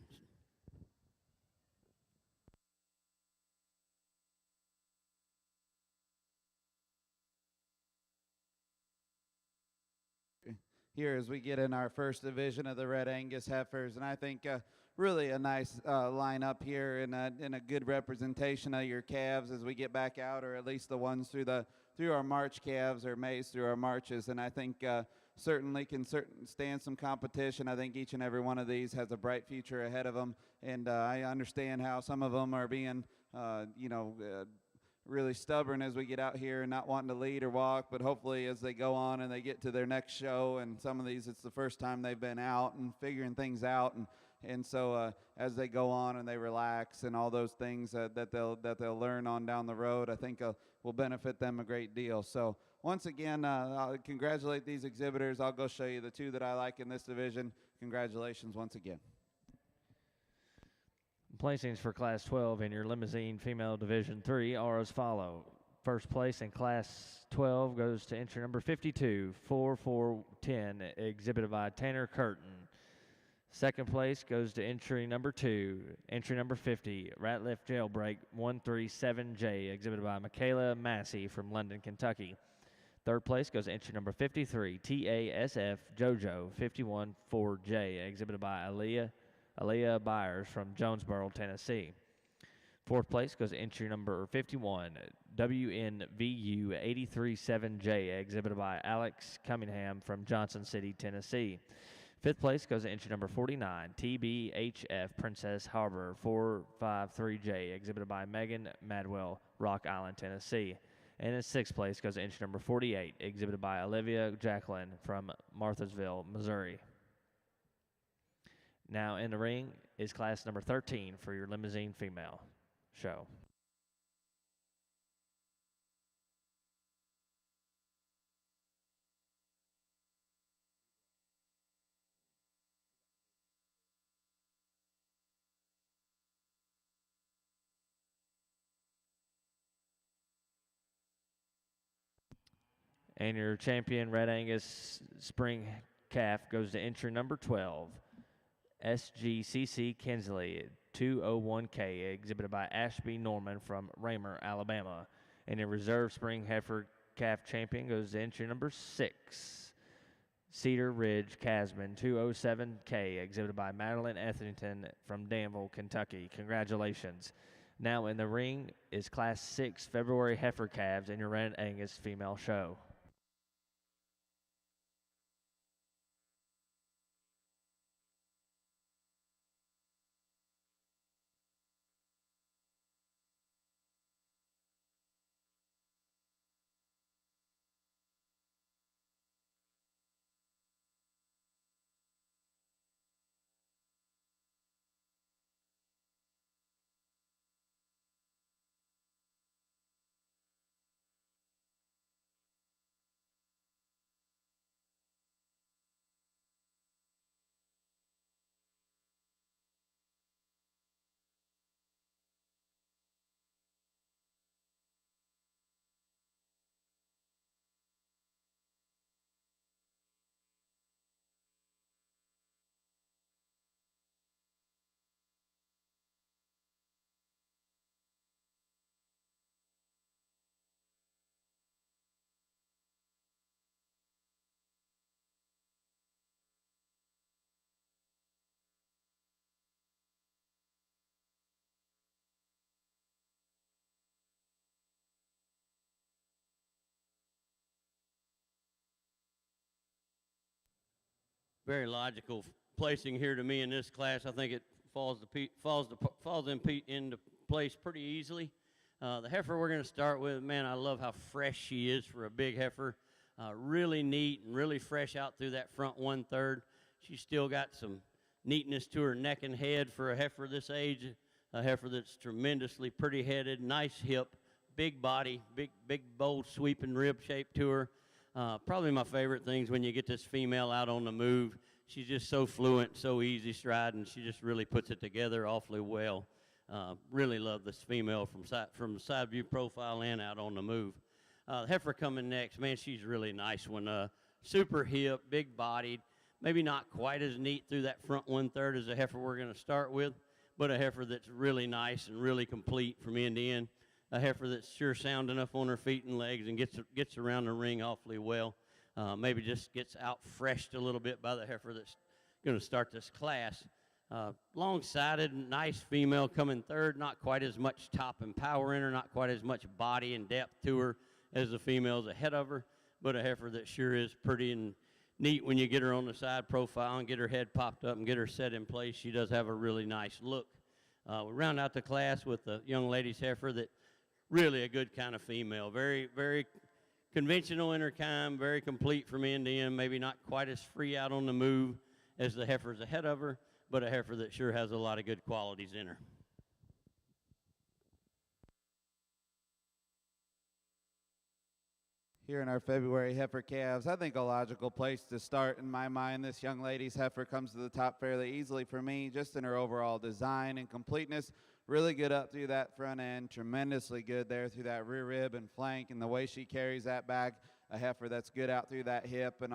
S3: Here as we get in our first division of the Red Angus heifers, and I think really a nice lineup here and a good representation of your calves as we get back out, or at least the ones through our March calves or maize through our marches, and I think certainly can stand some competition. I think each and every one of these has a bright future ahead of them, and I understand how some of them are being, really stubborn as we get out here and not wanting to lead or walk, but hopefully as they go on and they get to their next show, and some of these it's the first time they've been out and figuring things out, and so as they go on and they relax and all those things that they'll learn on down the road, I think will benefit them a great deal. So once again, I'll congratulate these exhibitors. I'll go show you the two that I like in this division. Congratulations once again.
S1: Placings for Class 12 in your Limousin Female Division 3 are as follow. First place in Class 12 goes to entry number 52, 4410, exhibited by Tanner Curtin. Second place goes to entry number 2, entry number 50, Ratliff Jailbreak 137J, exhibited by Michaela Massey from London, Kentucky. Third place goes to entry number 53, TASF JoJo 514J, exhibited by Aaliyah Byers from Jonesboro, Tennessee. Fourth place goes to entry number 51, WNVU 837J, exhibited by Alex Cunningham from Johnson City, Tennessee. Fifth place goes to entry number 49, TBHF Princess Harbor 453J, exhibited by Megan Madwell, Rock Island, Tennessee. And in sixth place goes to entry number 48, exhibited by Olivia Jacqueline from Marthasville, Missouri. Now in the ring is class number 13 for your Limousin Female show. And your champion Red Angus Spring Calf goes to entry number 12, SGCC Kinsley 201K, exhibited by Ashby Norman from Raymer, Alabama. And your reserve Spring Heifer Calf champion goes to entry number 6, Cedar Ridge Casman 207K, exhibited by Madeline Etherington from Danville, Kentucky. Congratulations. Now in the ring is Class 6 February Heifer Calves in your Red Angus Female show.
S2: Very logical placing here to me in this class. I think it falls into place pretty easily. The heifer we're going to start with, man, I love how fresh she is for a big heifer. Really neat and really fresh out through that front 1/3. She's still got some neatness to her neck and head for a heifer this age. A heifer that's tremendously pretty headed, nice hip, big body, big bold sweeping rib shape to her. Probably my favorite things when you get this female out on the move. She's just so fluent, so easy striding. She just really puts it together awfully well. Really love this female from the side view profile and out on the move. Heifer coming next, man, she's really nice one. Super hip, big bodied, maybe not quite as neat through that front 1/3 as the heifer we're going to start with, but a heifer that's really nice and really complete from end to end. A heifer that's sure sound enough on her feet and legs and gets around the ring awfully well. Maybe just gets out freshed a little bit by the heifer that's going to start this class. Long-sided, nice female coming third. Not quite as much top and power in her, not quite as much body and depth to her as the females ahead of her, but a heifer that sure is pretty and neat when you get her on the side profile and get her head popped up and get her set in place. She does have a really nice look. We round out the class with the young lady's heifer that really a good kind of female. Very, very conventional in her kind, very complete from end to end, maybe not quite as free out on the move as the heifers ahead of her, but a heifer that sure has a lot of good qualities in her.
S3: Here in our February heifer calves, I think a logical place to start in my mind. This young lady's heifer comes to the top fairly easily for me, just in her overall design and completeness. Really good up through that front end, tremendously good there through that rear rib and flank, and the way she carries that back. A heifer that's good out through that hip and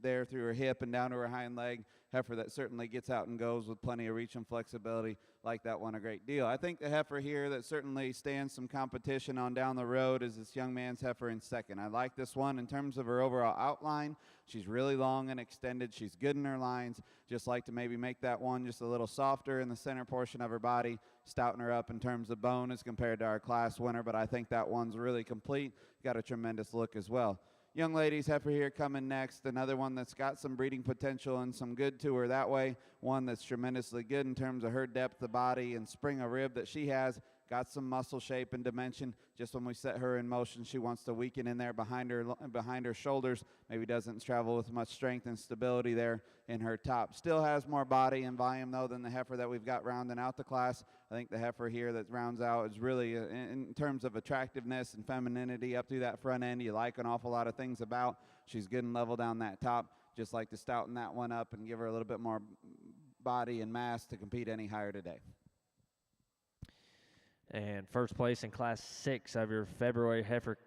S3: there through her hip and down to her hind leg. Heifer that certainly gets out and goes with plenty of reach and flexibility. Like that one a great deal. I think the heifer here that certainly stands some competition on down the road is this young man's heifer in second. I like this one in terms of her overall outline. She's really long and extended. She's good in her lines. Just like to maybe make that one just a little softer in the center portion of her body, stouten her up in terms of bone as compared to our class winner, but I think that one's really complete. Got a tremendous look as well. Young lady's heifer here coming next, another one that's got some breeding potential and some good to her that way. One that's tremendously good in terms of her depth of body and spring of rib that she has. Got some muscle shape and dimension. Just when we set her in motion, she wants to weaken in there behind her shoulders. Maybe doesn't travel with much strength and stability there in her top. Still has more body and volume, though, than the heifer that we've got rounding out the class. I think the heifer here that rounds out is really, in terms of attractiveness and femininity up through that front end, you like an awful lot of things about. She's good and level down that top. Just like to stouten that one up and give her a little bit more body and mass to compete any higher today.
S1: And first place in Class 6 of your February heifer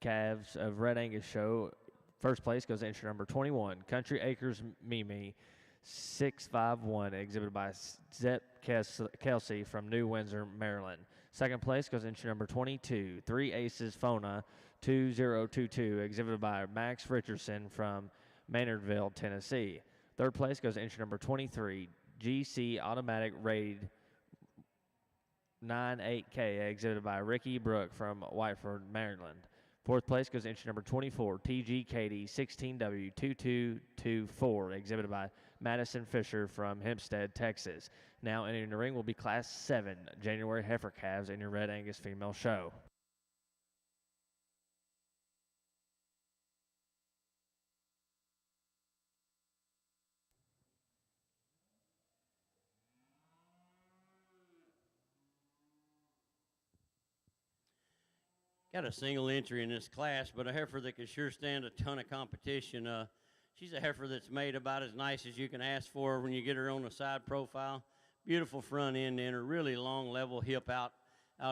S1: calves of Red Angus show. First place goes to entry number 21, Country Acres Mimi 651, exhibited by Zep Kelsey from New Windsor, Maryland. Second place goes to entry number 22, Three Aces Fona 2022, exhibited by Max Richardson from Maynardville, Tennessee. Third place goes to entry number 23, GC Automatic Raid 98K, exhibited by Ricky Brook from Whiteford, Maryland. Fourth place goes to entry number 24, TG Katie 16W2224, exhibited by Madison Fisher from Hempstead, Texas. Now entering the ring will be Class 7 January heifer calves in your Red Angus female show.
S2: Got a single entry in this class, but a heifer that can sure stand a ton of competition. She's a heifer that's made about as nice as you can ask for when you get her on the side profile. Beautiful front end and a really long level hip out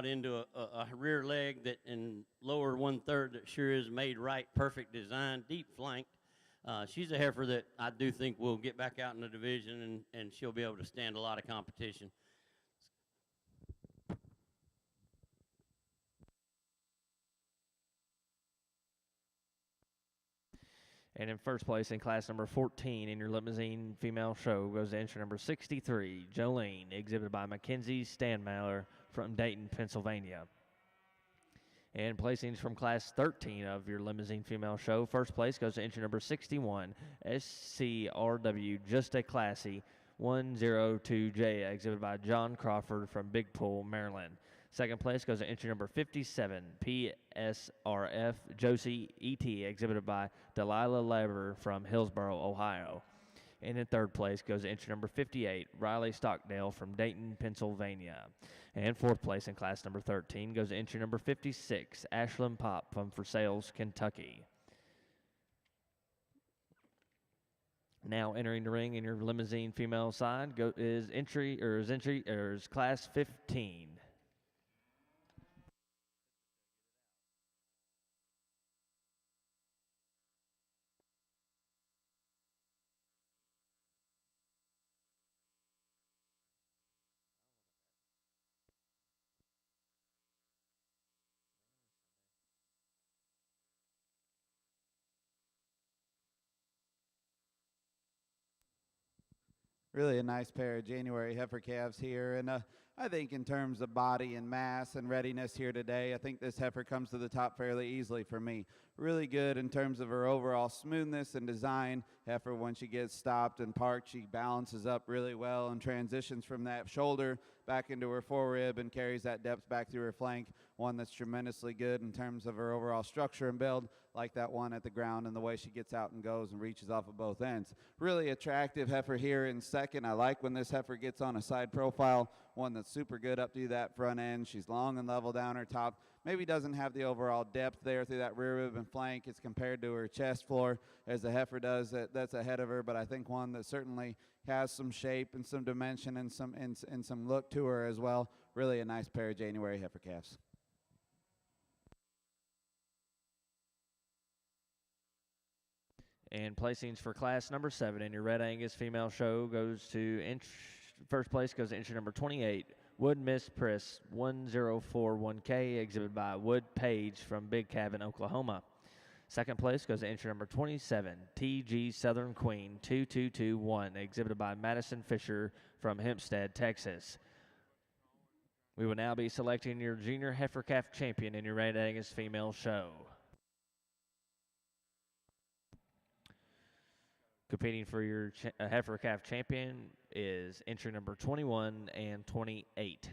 S2: into a rear leg that in lower 1/3 that sure is made right, perfect design, deep flanked. She's a heifer that I do think will get back out in the division and she'll be able to stand a lot of competition.
S1: And in first place in class number 14 in your Limousin female show goes to entry number 63, Jolene, exhibited by Mackenzie Stanmailer from Dayton, Pennsylvania. And placings from class 13 of your Limousin female show. First place goes to entry number 61, SCRW Just a Classy 102J, exhibited by John Crawford from Big Pool, Maryland. Second place goes to entry number 57, PSRF Josie E.T., exhibited by Delilah Lever from Hillsboro, Ohio. And in third place goes to entry number 58, Riley Stockdale from Dayton, Pennsylvania. And fourth place in class number 13 goes to entry number 56, Ashlyn Pop from Versailles, Kentucky. Now entering the ring in your Limousin female side is class 15.
S3: Really a nice pair of January heifer calves here, and I think in terms of body and mass and readiness here today, I think this heifer comes to the top fairly easily for me. Really good in terms of her overall smoothness and design. Heifer, when she gets stopped and parked, she balances up really well and transitions from that shoulder back into her forerib and carries that depth back through her flank. One that's tremendously good in terms of her overall structure and build, like that one at the ground and the way she gets out and goes and reaches off of both ends. Really attractive heifer here in second. I like when this heifer gets on a side profile, one that's super good up through that front end. She's long and level down her top. Maybe doesn't have the overall depth there through that rear rib and flank as compared to her chest floor as the heifer does. That's ahead of her, but I think one that certainly has some shape and some dimension and some look to her as well. Really a nice pair of January heifer calves.
S1: And placings for class number 7 in your Red Angus female show goes to first place goes to entry number 28, Wood Miss Priss 1041K, exhibited by Wood Page from Big Cabin, Oklahoma. Second place goes to entry number 27, TG Southern Queen 2221, exhibited by Madison Fisher from Hempstead, Texas. We will now be selecting your junior heifer calf champion in your Red Angus female show. Competing for your heifer calf champion is entry number 21 and 28.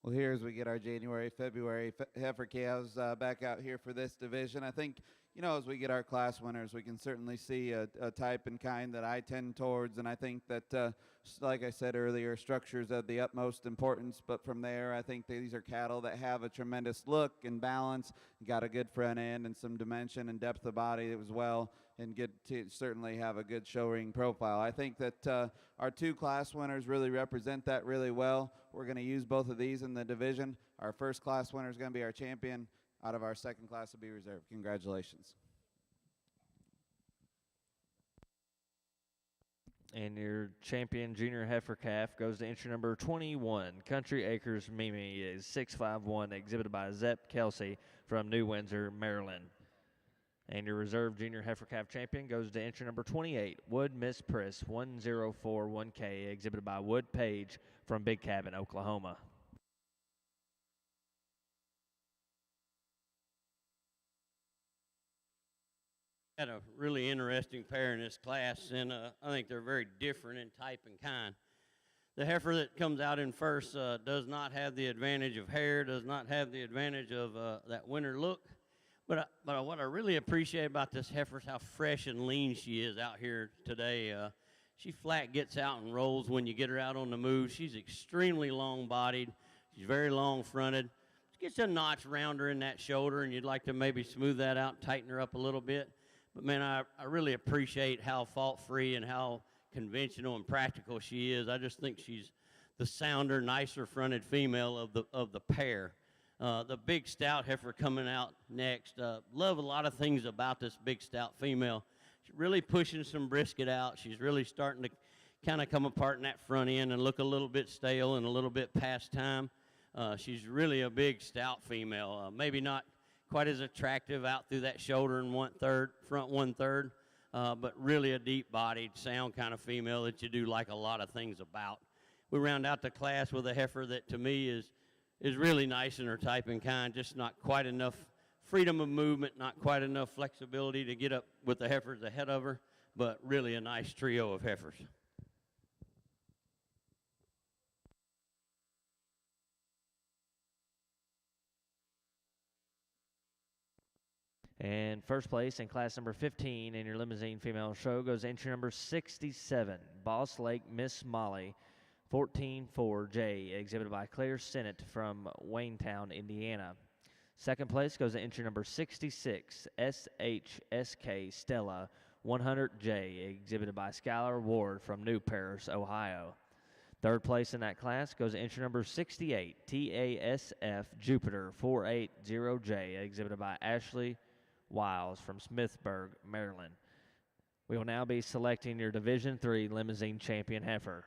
S3: Well, here as we get our January, February heifer calves back out here for this division, I think, you know, as we get our class winners, we can certainly see a type and kind that I tend towards, and I think that, like I said earlier, structure is of the utmost importance, but from there, I think these are cattle that have a tremendous look and balance, got a good front end and some dimension and depth of body as well, and good to certainly have a good show ring profile. I think that our two class winners really represent that really well. We're going to use both of these in the division. Our first class winner is going to be our champion. Out of our second class will be reserved. Congratulations.
S1: And your champion junior heifer calf goes to entry number 21, Country Acres Mimi, is 6'5", exhibited by Zepp Kelsey from New Windsor, Maryland. And your reserve junior heifer calf champion goes to entry number 28, Wood Miss Priss 1041K, exhibited by Wood Page from Big Cabin, Oklahoma.
S2: Had a really interesting pair in this class, and I think they're very different in type and kind. The heifer that comes out in first does not have the advantage of hair, does not have the advantage of that winter look. But what I really appreciate about this heifer is how fresh and lean she is out here today. She flat gets out and rolls when you get her out on the move. She's extremely long-bodied. She's very long-fronted. She gets a notch rounder in that shoulder, and you'd like to maybe smooth that out and tighten her up a little bit. But man, I really appreciate how fault-free and how conventional and practical she is. I just think she's the sounder, nicer fronted female of the pair. The big stout heifer coming out next. Love a lot of things about this big stout female. She's really pushing some brisket out. She's really starting to kind of come apart in that front end and look a little bit stale and a little bit past time. She's really a big stout female. Maybe not quite as attractive out through that shoulder and front 1/3, but really a deep-bodied, sound kind of female that you do like a lot of things about. We round out the class with a heifer that to me is really nice in her type and kind, just not quite enough freedom of movement, not quite enough flexibility to get up with the heifers ahead of her, but really a nice trio of heifers.
S1: And first place in class number 15 in your Limousin female show goes entry number 67, Boss Lake Miss Molly, 14-4J, exhibited by Claire Sennett from Waynetown, Indiana. Second place goes to entry number 66, SHSK Stella, 100J, exhibited by Skylar Ward from New Paris, Ohio. Third place in that class goes to entry number 68, TASF Jupiter, 480J, exhibited by Ashley Wiles from Smithsburg, Maryland. We will now be selecting your Division III Limousin Champion heifer.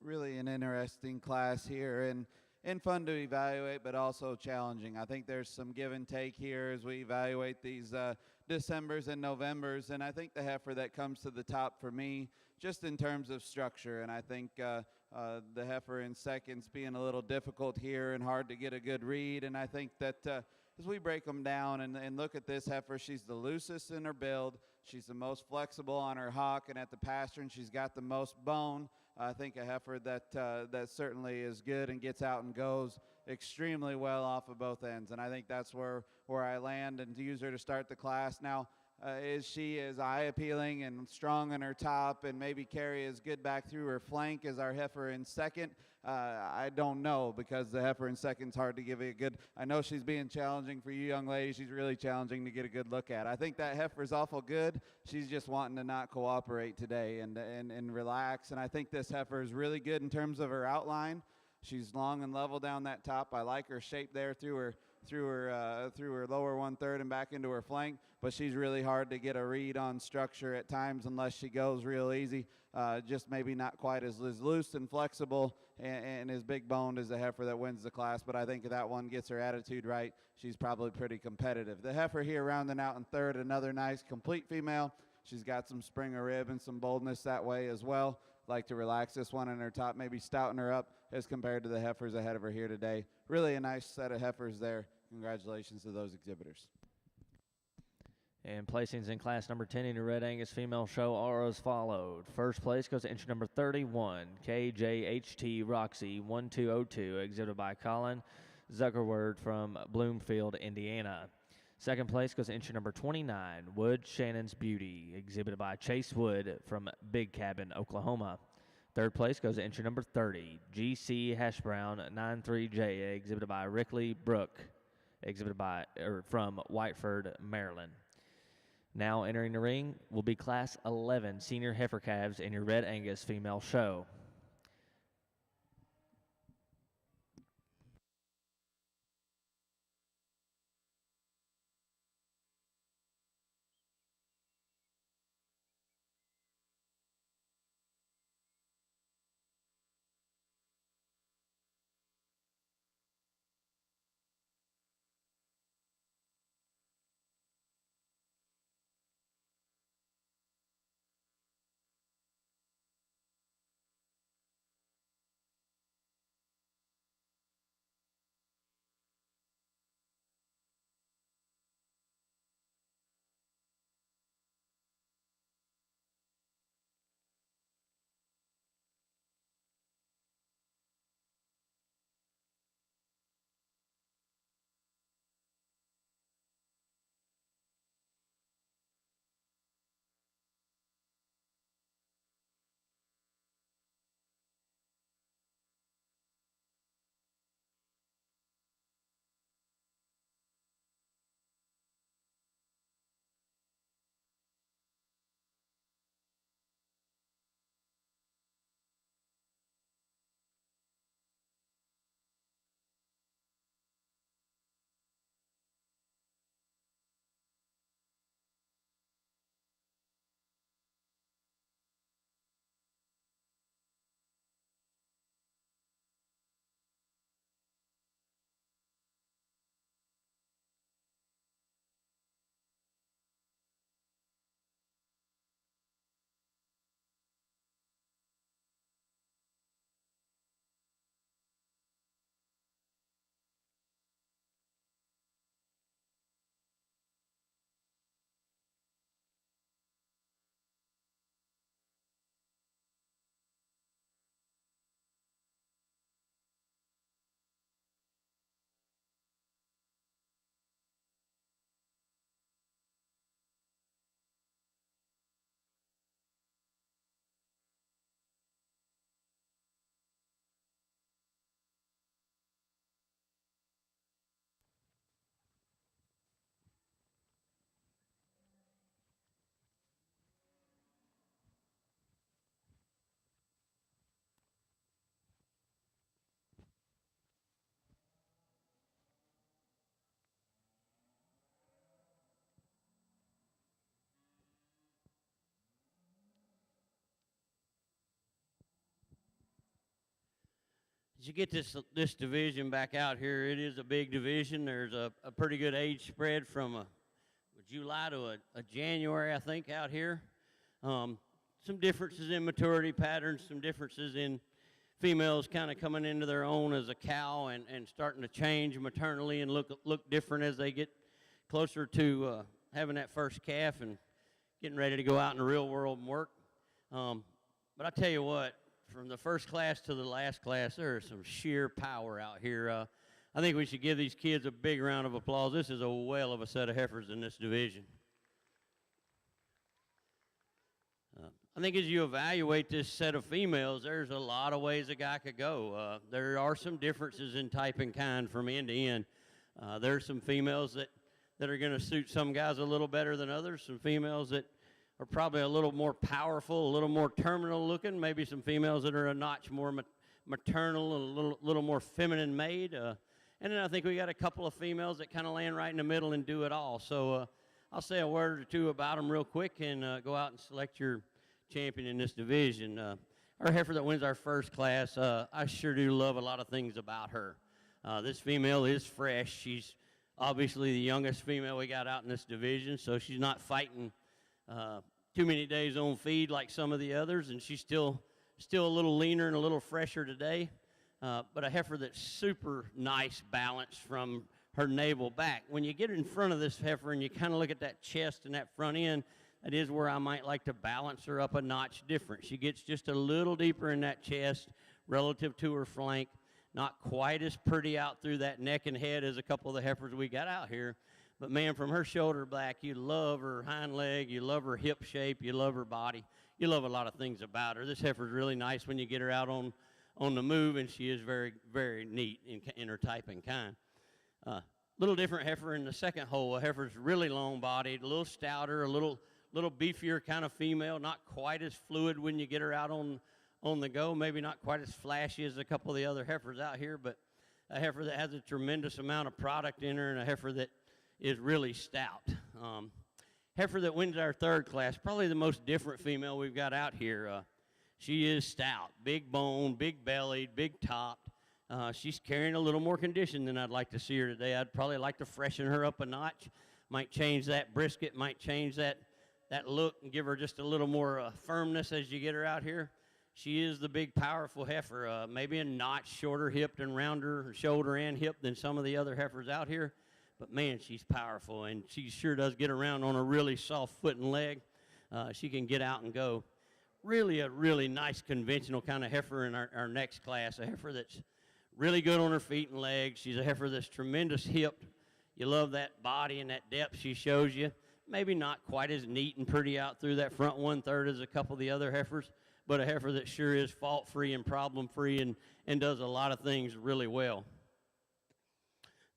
S3: Really an interesting class here, and fun to evaluate, but also challenging. I think there's some give and take here as we evaluate these Decembers and Novembers, and I think the heifer that comes to the top for me, just in terms of structure, and I think the heifer in seconds being a little difficult here and hard to get a good read, and I think that as we break them down and look at this heifer, she's the loosest in her build, she's the most flexible on her hock and at the pastern, she's got the most bone. I think a heifer that certainly is good and gets out and goes extremely well off of both ends, and I think that's where I land and to use her to start the class. Now, is she as eye appealing and strong in her top and maybe carry as good back through her flank as our heifer in second? I don't know, because the heifer in second's hard to give a good. I know she's being challenging for you young ladies. She's really challenging to get a good look at. I think that heifer's awful good. She's just wanting to not cooperate today and relax. And I think this heifer is really good in terms of her outline. She's long and level down that top. I like her shape there through her lower 1/3 and back into her flank, but she's really hard to get a read on structure at times unless she goes real easy. Just maybe not quite as loose and flexible and as big boned as the heifer that wins the class, but I think if that one gets her attitude right, she's probably pretty competitive. The heifer here rounding out in third, another nice complete female. She's got some spring of rib and some boldness that way as well. Like to relax this one in her top, maybe stouten her up as compared to the heifers ahead of her here today. Really a nice set of heifers there. Congratulations to those exhibitors.
S1: And placings in class number 10 in the Red Angus Female Show are as followed. First place goes to entry number 31, KJHT Roxy 1202, exhibited by Colin Zuckerword from Bloomfield, Indiana. Second place goes to entry number 29, Wood Shannon's Beauty, exhibited by Chase Wood from Big Cabin, Oklahoma. Third place goes to entry number 30, GC Hash Brown 93J, exhibited by Rickley Brook, from Whiteford, Maryland. Now entering the ring will be Class 11 Senior Heifer Calves in your Red Angus Female Show.
S2: you get this division back out here, it is a big division. There's a pretty good age spread from a July to a January, I think, out here. Some differences in maturity patterns, some differences in females kind of coming into their own as a cow and starting to change maternally and look different as they get closer to having that first calf and getting ready to go out in the real world and work. But I tell you what, from the first class to the last class, there is some sheer power out here. I think we should give these kids a big round of applause. This is a whale of a set of heifers in this division. I think as you evaluate this set of females, there's a lot of ways a guy could go. There are some differences in type and kind from end to end. There's some females that are going to suit some guys a little better than others, some females that are probably a little more powerful, a little more terminal looking, maybe some females that are a notch more maternal and a little more feminine made. And then I think we got a couple of females that kind of land right in the middle and do it all. So I'll say a word or two about them real quick and go out and select your champion in this division. Our heifer that wins our first class, I sure do love a lot of things about her. This female is fresh. She's obviously the youngest female we got out in this division, so she's not fighting too many days on feed like some of the others, and she's still a little leaner and a little fresher today. But a heifer that's super nice balance from her navel back. When you get in front of this heifer and you kind of look at that chest and that front end, that is where I might like to balance her up a notch different. She gets just a little deeper in that chest relative to her flank. Not quite as pretty out through that neck and head as a couple of the heifers we got out here. But, man, from her shoulder back, you love her hind leg, you love her hip shape, you love her body. You love a lot of things about her. This heifer's really nice when you get her out on the move, and she is very, very neat in her type and kind. Little different heifer in the second hole. A heifer's really long-bodied, a little stouter, a little beefier kind of female, not quite as fluid when you get her out on the go, maybe not quite as flashy as a couple of the other heifers out here, but a heifer that has a tremendous amount of product in her and a heifer that is really stout. Heifer that wins our third class, probably the most different female we've got out here. She is stout, big bone, big bellied, big topped. She's carrying a little more condition than I'd like to see her today. I'd probably like to freshen her up a notch, might change that brisket, might change that look and give her just a little more firmness as you get her out here. She is the big, powerful heifer, maybe a notch shorter hipped and rounder shoulder and hip than some of the other heifers out here. But, man, she's powerful, and she sure does get around on a really soft foot and leg. She can get out and go. Really a really nice conventional kind of heifer in our next class, a heifer that's really good on her feet and legs. She's a heifer that's tremendous hipped. You love that body and that depth she shows you. Maybe not quite as neat and pretty out through that front one-third as a couple of the other heifers, but a heifer that sure is fault-free and problem-free and does a lot of things really well.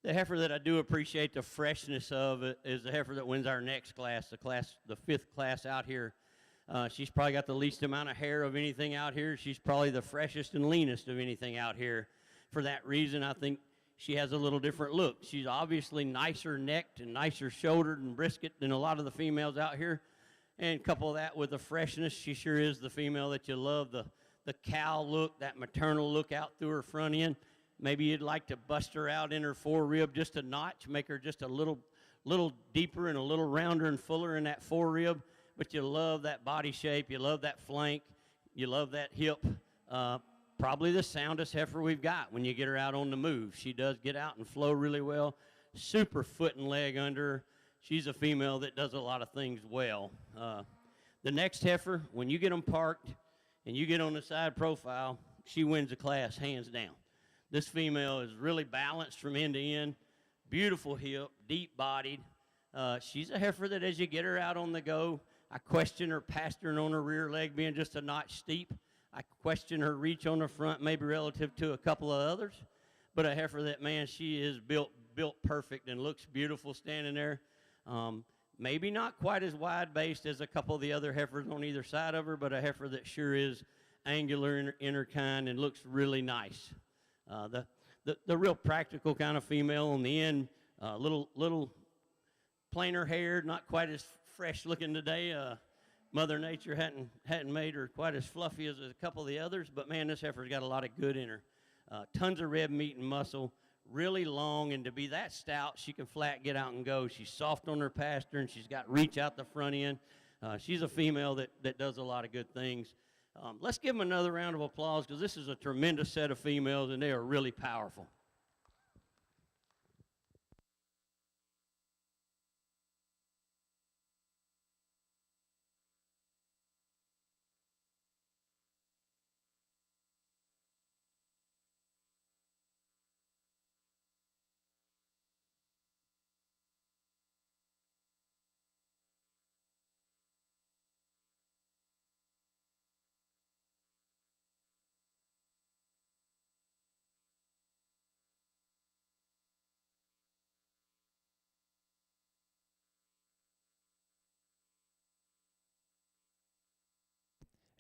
S2: The heifer that I do appreciate the freshness of is the heifer that wins our next class, the fifth class out here. She's probably got the least amount of hair of anything out here. She's probably the freshest and leanest of anything out here. For that reason, I think she has a little different look. She's obviously nicer necked and nicer shouldered and brisket than a lot of the females out here. And couple that with the freshness, she sure is the female that you love, the cow look, that maternal look out through her front end. Maybe you'd like to bust her out in her forerib just a notch, make her just a little deeper and a little rounder and fuller in that forerib. But you love that body shape, you love that flank, you love that hip. Probably the soundest heifer we've got when you get her out on the move. She does get out and flow really well. Super foot and leg under her. She's a female that does a lot of things well. The next heifer, when you get them parked and you get on the side profile, she wins the class hands down. This female is really balanced from end to end, beautiful hip, deep-bodied. She's a heifer that as you get her out on the go, I question her pasturing on her rear leg being just a notch steep. I question her reach on the front, maybe relative to a couple of others. But a heifer that, man, she is built perfect and looks beautiful standing there. Maybe not quite as wide-based as a couple of the other heifers on either side of her, but a heifer that sure is angular in her kind and looks really nice. The real practical kind of female on the end, little plainer haired, not quite as fresh looking today. Mother Nature hadn't made her quite as fluffy as a couple of the others, but man, this heifer's got a lot of good in her. tons of red meat and muscle, really long, and to be that stout, she can flat get out and go. She's soft on her pasture, and she's got reach out the front end. She's a female that does a lot of good things. Let's give them another round of applause, because this is a tremendous set of females, and they are really powerful.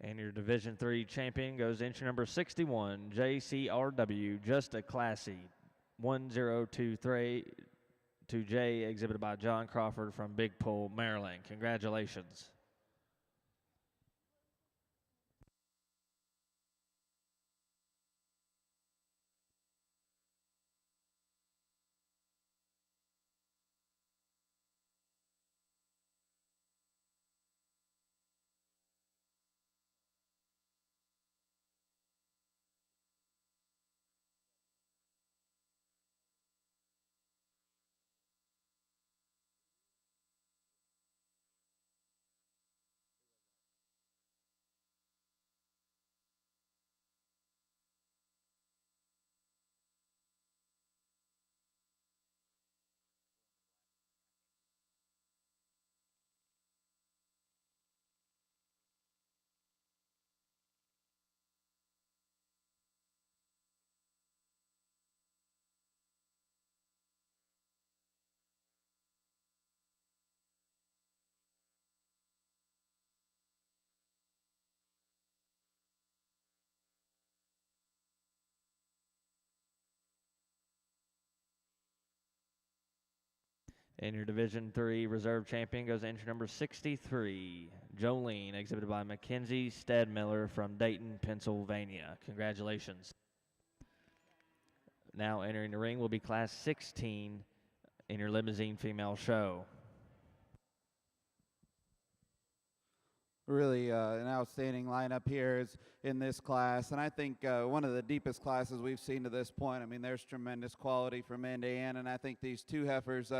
S1: And your Division III champion goes entry number 61, JCRW, Just a Classy, 1023 to J, exhibited by John Crawford from Big Pool, Maryland. Congratulations. And your Division III reserve champion goes entry number 63, Jolene, exhibited by Mackenzie Stedmiller from Dayton, Pennsylvania. Congratulations. Now entering the ring will be Class 16 in your Limousin female show.
S3: Really an outstanding lineup here is in this class, and I think one of the deepest classes we've seen to this point. I mean, there's tremendous quality from end to end, and I think these two heifers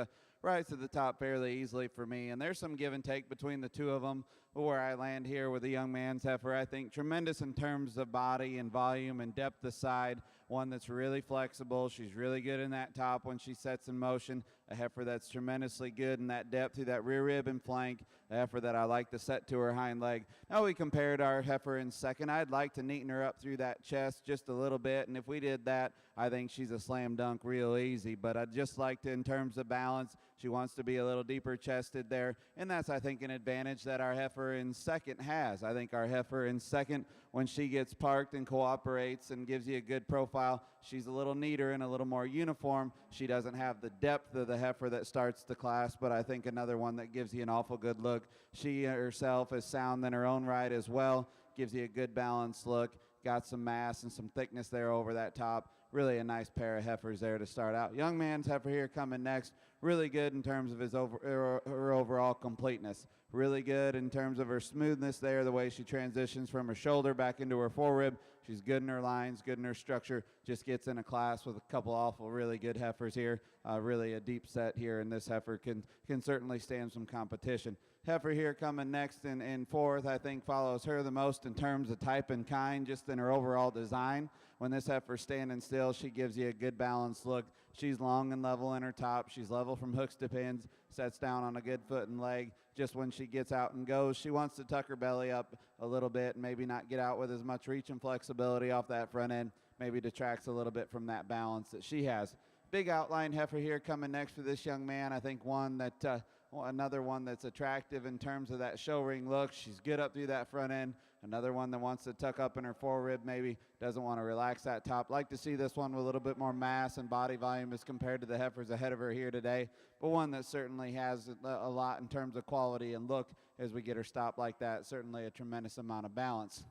S3: rise to the top fairly easily for me, and there's some give and take between the two of them. Where I land here with a young man's heifer, I think tremendous in terms of body and volume and depth of side, one that's really flexible. She's really good in that top when she sets in motion, a heifer that's tremendously good in that depth through that rear rib and flank, a heifer that I like to set to her hind leg. Now we compared our heifer in second. I'd like to neaten her up through that chest just a little bit, and if we did that, I think she's a slam dunk real easy. But I'd just like to, in terms of balance, she wants to be a little deeper chested there, and that's, I think, an advantage that our heifer in second has. I think our heifer in second, when she gets parked and cooperates and gives you a good profile, she's a little neater and a little more uniform. She doesn't have the depth of the heifer that starts the class, but I think another one that gives you an awful good look. She herself is sound in her own right as well, gives you a good balanced look, got some mass and some thickness there over that top. Really a nice pair of heifers there to start out. Young man's heifer here coming next, really good in terms of her overall completeness. Really good in terms of her smoothness there, the way she transitions from her shoulder back into her forerib. She's good in her lines, good in her structure, just gets in a class with a couple awful really good heifers here. Really a deep set here, and this heifer can certainly stand some competition. Heifer here coming next in fourth, I think follows her the most in terms of type and kind, just in her overall design. When this heifer's standing still, she gives you a good balanced look. She's long and level in her top. She's level from hooks to pins, sets down on a good foot and leg. Just when she gets out and goes, she wants to tuck her belly up a little bit and maybe not get out with as much reach and flexibility off that front end. Maybe detracts a little bit from that balance that she has. Big outline heifer here coming next for this young man. I think one that another one that's attractive in terms of that show ring look. She's good up through that front end. Another one that wants to tuck up in her forerib, maybe doesn't want to relax that top. Like to see this one with a little bit more mass and body volume as compared to the heifers ahead of her here today, but one that certainly has a lot in terms of quality and look as we get her stopped like that. Certainly a tremendous amount of balance.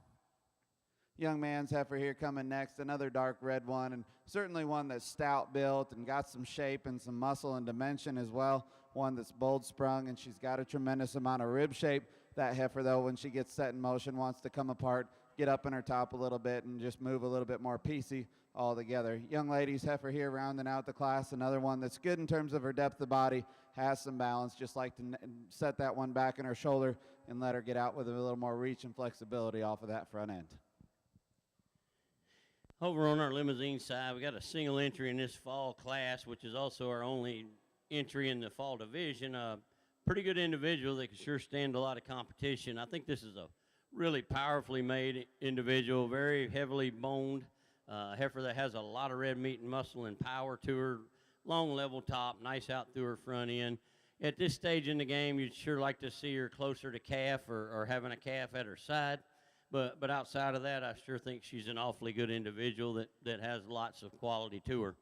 S3: young man's heifer here coming next, another dark red one, and certainly one that's stout built and got some shape and some muscle and dimension as well. One that's bold sprung, and she's got a tremendous amount of rib shape. That heifer, though, when she gets set in motion, wants to come apart, get up in her top a little bit, and just move a little bit more piecey all together. Young lady's heifer here rounding out the class, another one that's good in terms of her depth of body, has some balance, just like to set that one back in her shoulder and let her get out with a little more reach and flexibility off of that front end.
S2: Over on our Limousin side, we got a single entry in this fall class, which is also our only entry in the fall division. Pretty good individual that can sure stand a lot of competition. I think this is a really powerfully made individual, very heavily boned heifer that has a lot of red meat and muscle and power to her. Long level top, nice out through her front end. At this stage in the game, you'd sure like to see her closer to calf or having a calf at her side. But outside of that, I sure think she's an awfully good individual that has lots of quality to her.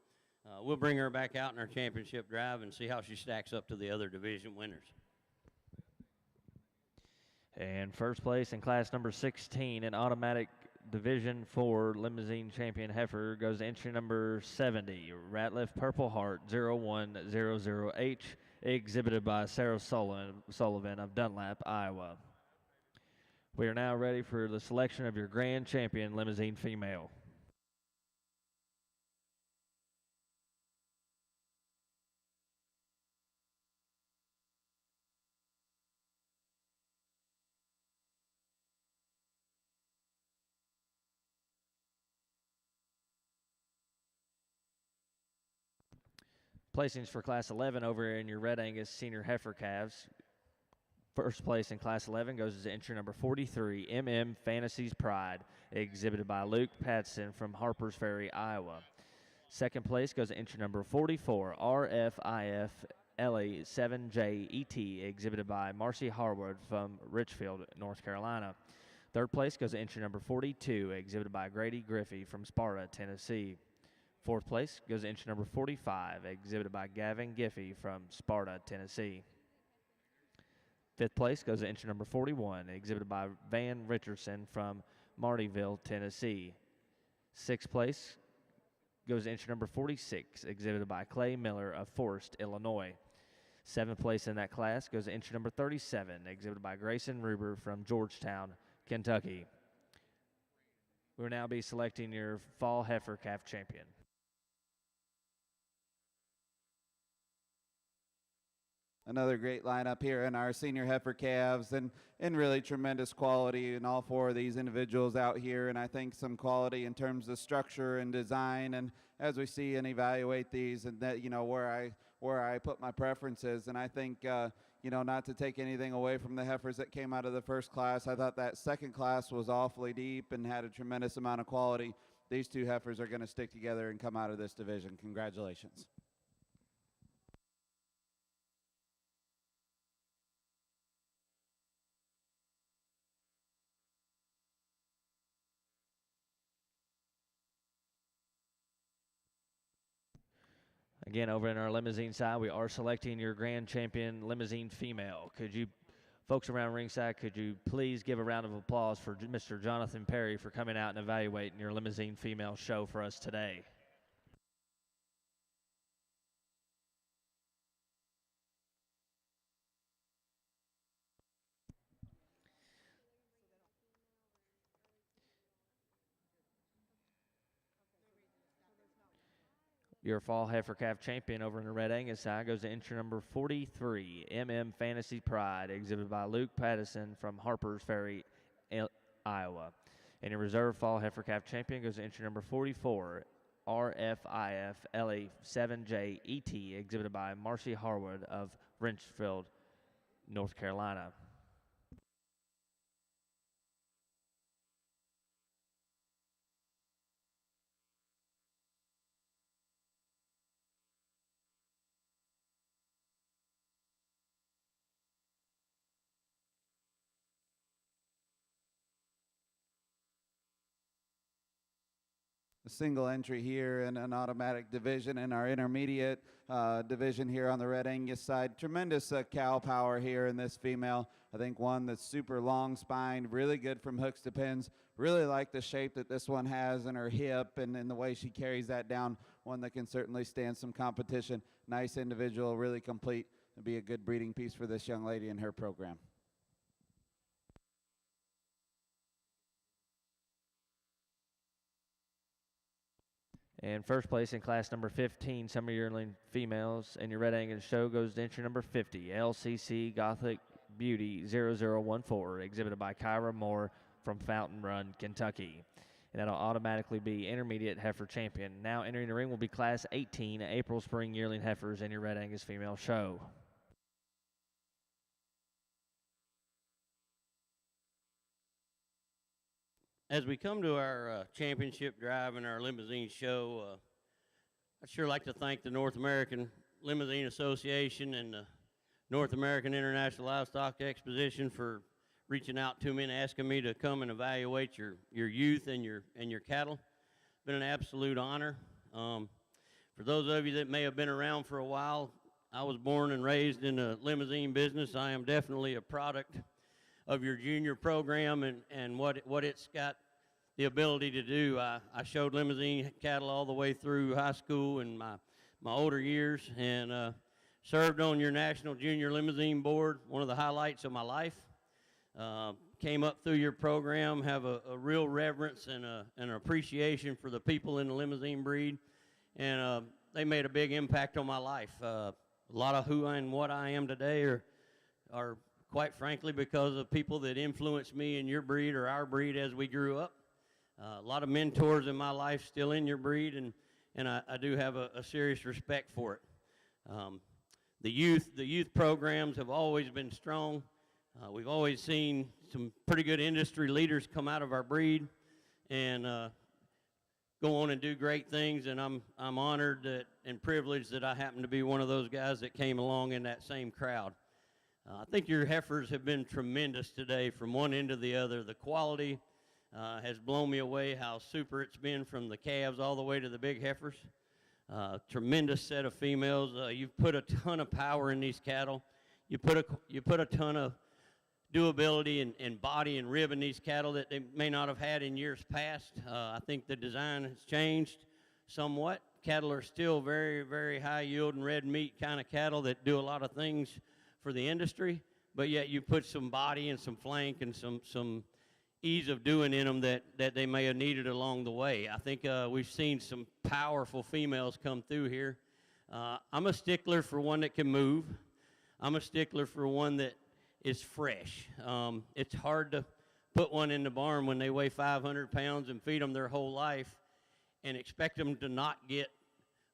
S2: We'll bring her back out in our championship drive and see how she stacks up to the other division winners.
S1: And first place in class number 16 in automatic Division 4 Limousin Champion Heifer goes to entry number 70, Ratliff Purple Heart 0100H, exhibited by Sarah Sullivan of Dunlap, Iowa. We are now ready for the selection of your grand champion Limousin female. Placings for Class 11 over in your Red Angus Senior Heifer calves. First place in Class 11 goes to entry number 43, MM Fantasy's Pride, exhibited by Luke Patson from Harpers Ferry, Iowa. Second place goes to entry number 44, RFIF LA 7JET, exhibited by Marcy Harwood from Richfield, North Carolina. Third place goes to entry number 42, exhibited by Grady Griffey from Sparta, Tennessee. Fourth place goes to entry number 45, exhibited by Gavin Giffey from Sparta, Tennessee. Fifth place goes to entry number 41, exhibited by Van Richardson from Martyville, Tennessee. Sixth place goes to entry number 46, exhibited by Clay Miller of Forest, Illinois. Seventh place in that class goes to entry number 37, exhibited by Grayson Ruber from Georgetown, Kentucky. We'll now be selecting your fall heifer calf champion.
S3: Another great lineup here in our senior heifer calves, and really tremendous quality in all four of these individuals out here, and I think some quality in terms of structure and design. And as we see and evaluate these, and that, you know, where I put my preferences, and I think you know, not to take anything away from the heifers that came out of the first class, I thought that second class was awfully deep and had a tremendous amount of quality. These two heifers are going to stick together and come out of this division. Congratulations.
S1: Again, over in our Limousin side, we are selecting your grand champion Limousin female. Could you, folks around ringside, could you please give a round of applause for Mr. Jonathan Perry for coming out and evaluating your Limousin female show for us today? Your fall heifer calf champion over in the Red Angus side goes to entry number 43, MM Fantasy Pride, exhibited by Luke Pattison from Harpers Ferry, Iowa. And your reserve fall heifer calf champion goes to entry number 44, RFIF LA 7JET, exhibited by Marcy Harwood of Richfield, North Carolina.
S3: single entry here in an automatic division in our intermediate division here on the Red Angus side. Tremendous cow power here in this female. I think one that's super long spined, really good from hooks to pins. Really like the shape that this one has in her hip and in the way she carries that down. One that can certainly stand some competition. Nice individual, really complete. It'd be a good breeding piece for this young lady in her program.
S1: And first place in class number 15, summer yearling females, in your Red Angus show goes to entry number 50, LCC Gothic Beauty 0014, exhibited by Kyra Moore from Fountain Run, Kentucky. And that'll automatically be intermediate heifer champion. Now entering the ring will be class 18, April spring yearling heifers in your Red Angus female show.
S2: As we come to our championship drive and our limousine show, I'd sure like to thank the North American Limousine Association and the North American International Livestock Exposition for reaching out to me and asking me to come and evaluate your youth and your cattle. It's been an absolute honor. For those of you that may have been around for a while, I was born and raised in the limousine business. I am definitely a product of your junior program and what it's got the ability to do. I showed limousine cattle all the way through high school and my older years, and served on your National Junior Limousine Board, one of the highlights of my life. Came up through your program, have a real reverence and an appreciation for the people in the limousine breed, and they made a big impact on my life. A lot of who and what I am today are quite frankly because of people that influenced me in your breed or our breed as we grew up. A lot of mentors in my life still in your breed, and I do have a serious respect for it. The youth programs have always been strong. We've always seen some pretty good industry leaders come out of our breed and go on and do great things, and I'm honored and privileged that I happen to be one of those guys that came along in that same crowd. I think your heifers have been tremendous today from one end to the other. The quality has blown me away, how super it's been from the calves all the way to the big heifers. Tremendous set of females. You've put a ton of power in these cattle. You put a ton of doability and body and rib in these cattle that they may not have had in years past. I think the design has changed somewhat. Cattle are still very, very high yield and red meat kind of cattle that do a lot of things for the industry, but yet you put some body and some flank and some ease of doing in them that they may have needed along the way. I think we've seen some powerful females come through here. I'm a stickler for one that can move. I'm a stickler for one that is fresh. It's hard to put one in the barn when they weigh 500 pounds and feed them their whole life and expect them to not get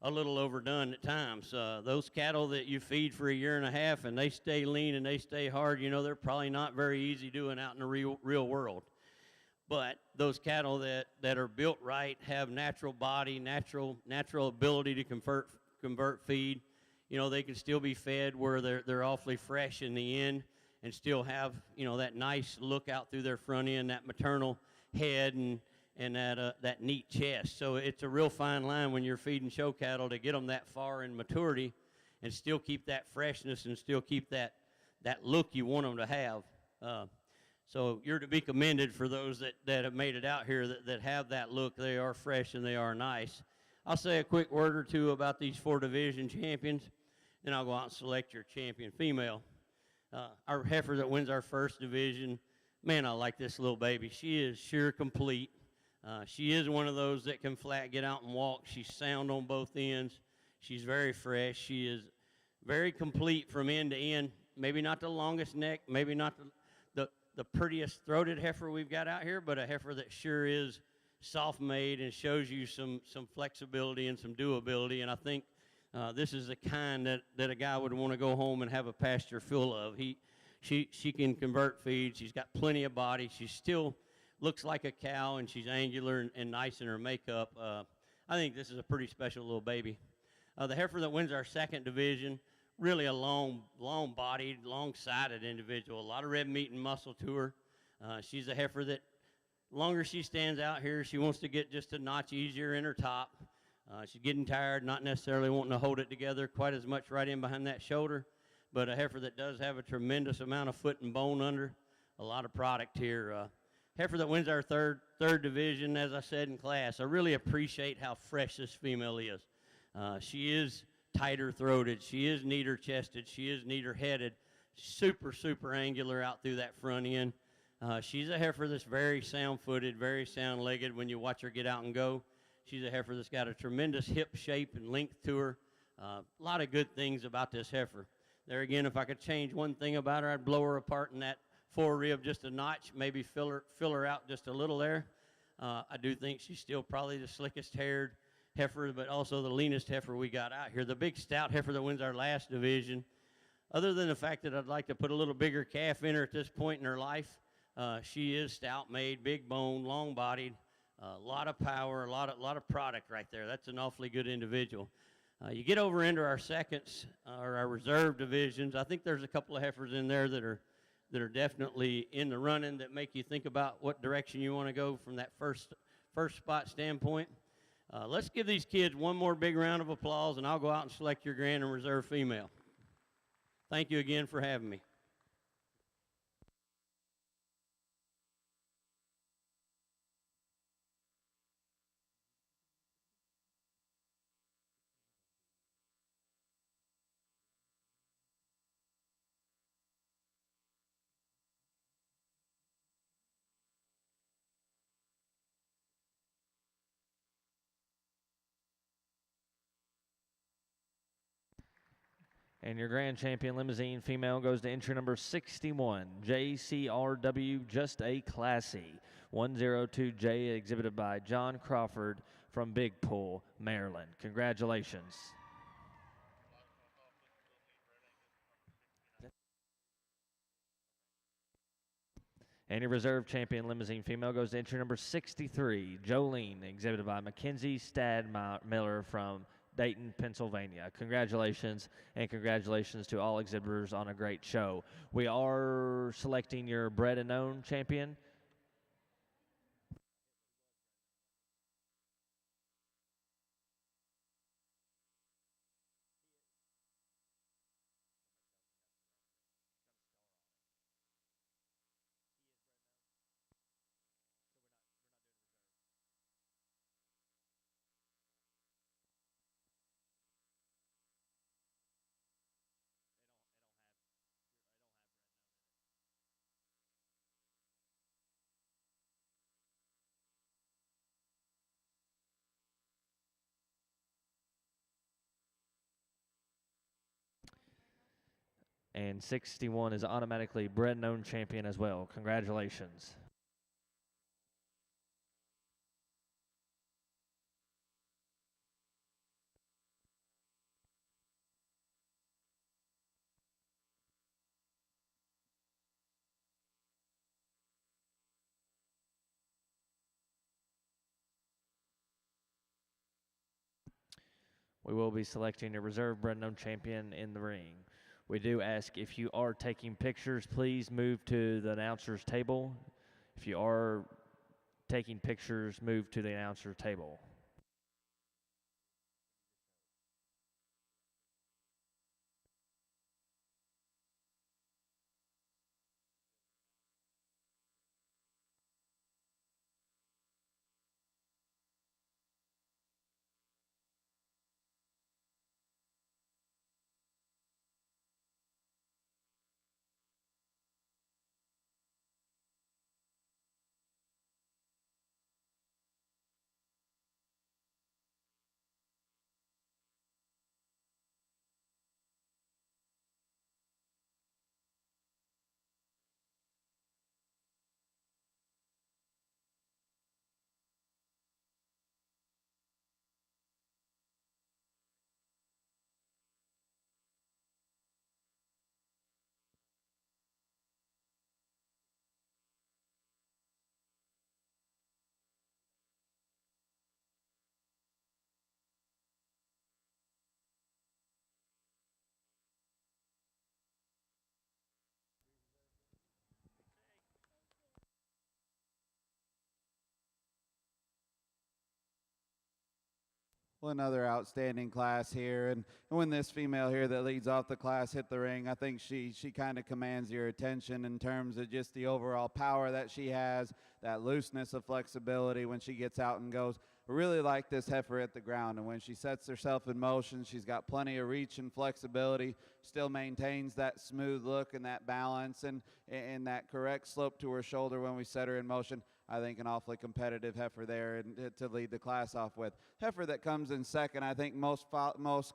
S2: a little overdone at times. Those cattle that you feed for a year and a half and they stay lean and they stay hard, you know, they're probably not very easy doing out in the real world. But those cattle that are built right, have natural body, natural ability to convert feed, you know, they can still be fed where they're awfully fresh in the end and still have, you know, that nice look out through their front end, that maternal head and that neat chest. So it's a real fine line when you're feeding show cattle to get them that far in maturity and still keep that freshness and still keep that look you want them to have. So you're to be commended for those that have made it out here that have that look. They are fresh and they are nice. I'll say a quick word or two about these 4 division champions, then I'll go out and select your champion female. Our heifer that wins our first division, man, I like this little baby. She is sure complete. She is one of those that can flat get out and walk. She's sound on both ends. She's very fresh. She is very complete from end to end. Maybe not the longest neck, maybe not the prettiest throated heifer we've got out here, but a heifer that sure is soft-made and shows you some flexibility and some doability. And I think this is the kind that a guy would want to go home and have a pasture full of. She can convert feed. She's got plenty of body. She still looks like a cow, and she's angular and nice in her makeup. I think this is a pretty special little baby. The heifer that wins our second division, really a long-bodied, long-sided individual. A lot of red meat and muscle to her. She's a heifer that The longer she stands out here, she wants to get just a notch easier in her top. She's getting tired, not necessarily wanting to hold it together quite as much right in behind that shoulder, but a heifer that does have a tremendous amount of foot and bone under, a lot of product here. Heifer that wins our third division, as I said in class. I really appreciate how fresh this female is. She is tighter throated, she is neater chested, she is neater headed, super angular out through that front end. She's a heifer that's very sound footed, very sound legged when you watch her get out and go. She's a heifer that's got a tremendous hip shape and length to her. A lot of good things about this heifer. There again, if I could change one thing about her, I'd blow her apart in that fore rib just a notch, maybe fill her out just a little there. I do think she's still probably the slickest haired heifer, but also the leanest heifer we got out here. The big stout heifer that wins our last division. Other than the fact that I'd like to put a little bigger calf in her at this point in her life, she is stout made, big bone, long bodied, a lot of power, a lot of product right there. That's an awfully good individual. You get over into our seconds or our reserve divisions. I think there's a couple of heifers in there that are definitely in the running that make you think about what direction you want to go from that first spot standpoint. Let's give these kids one more big round of applause, and I'll go out and select your grand and reserve female. Thank you again for having me.
S1: And your grand champion Limousin female goes to entry number 61, JCRW Just a Classy, 102J, exhibited by John Crawford from Big Pool, Maryland. Congratulations. And your reserve champion Limousin female goes to entry number 63, Jolene, exhibited by Mackenzie Stadmiller from Dayton, Pennsylvania. Congratulations, and congratulations to all exhibitors on a great show. We are selecting your bred and known champion. And 61 is automatically bred known champion as well. Congratulations. We will be selecting a reserve bred known champion in the ring. We do ask if you are taking pictures, please move to the announcer's table. If you are taking pictures, move to the announcer's table.
S3: Well, another outstanding class here, and when this female here that leads off the class hit the ring, I think she kind of commands your attention in terms of just the overall power that she has, that looseness of flexibility when she gets out and goes. I really like this heifer at the ground, and when she sets herself in motion, she's got plenty of reach and flexibility, still maintains that smooth look and that balance and that correct slope to her shoulder when we set her in motion. I think an awfully competitive heifer there and to lead the class off with. Heifer that comes in second, I think most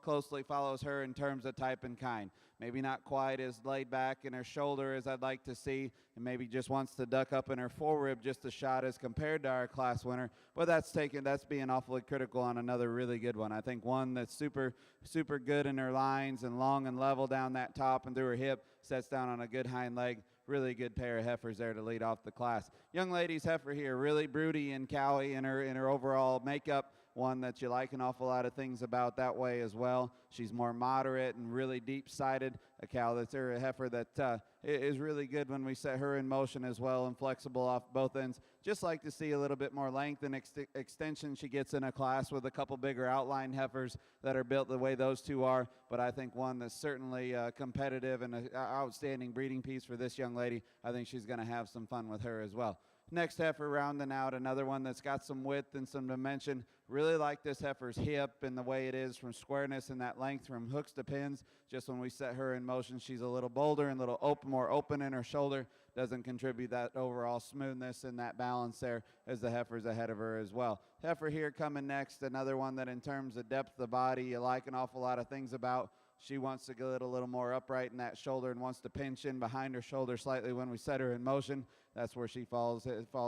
S3: closely follows her in terms of type and kind. Maybe not quite as laid back in her shoulder as I'd like to see, and maybe just wants to duck up in her forerib just a shot as compared to our class winner. But that's being awfully critical on another really good one. I think one that's super good in her lines and long and level down that top and through her hip, sets down on a good hind leg. Really good pair of heifers there to lead off the class. Young lady's heifer here, really broody and cowy in her overall makeup. One that you like an awful lot of things about that way as well. She's more moderate and really deep-sided. A cow that's a heifer that is really good when we set her in motion as well and flexible off both ends. Just like to see a little bit more length and extension she gets in a class with a couple bigger outline heifers that are built the way those two are. But I think one that's certainly competitive and an outstanding breeding piece for this young lady. I think she's going to have some fun with her as well. Next heifer rounding out, another one that's got some width and some dimension. Really like this heifer's hip and the way it is from squareness and that length from hooks to pins. Just when we set her in motion, she's a little bolder and a little more open in her shoulder. Doesn't contribute that overall smoothness and that balance there as the heifers ahead of her as well. Heifer here coming next, another one that in terms of depth of the body, you like an awful lot of things about. She wants to get a little more upright in that shoulder and wants to pinch in behind her shoulder slightly when we set her in motion. That's where she falls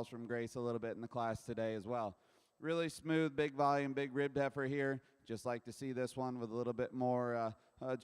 S3: from grace a little bit in the class today as well. Really smooth, big volume, big ribbed heifer here. Just like to see this one with a little bit more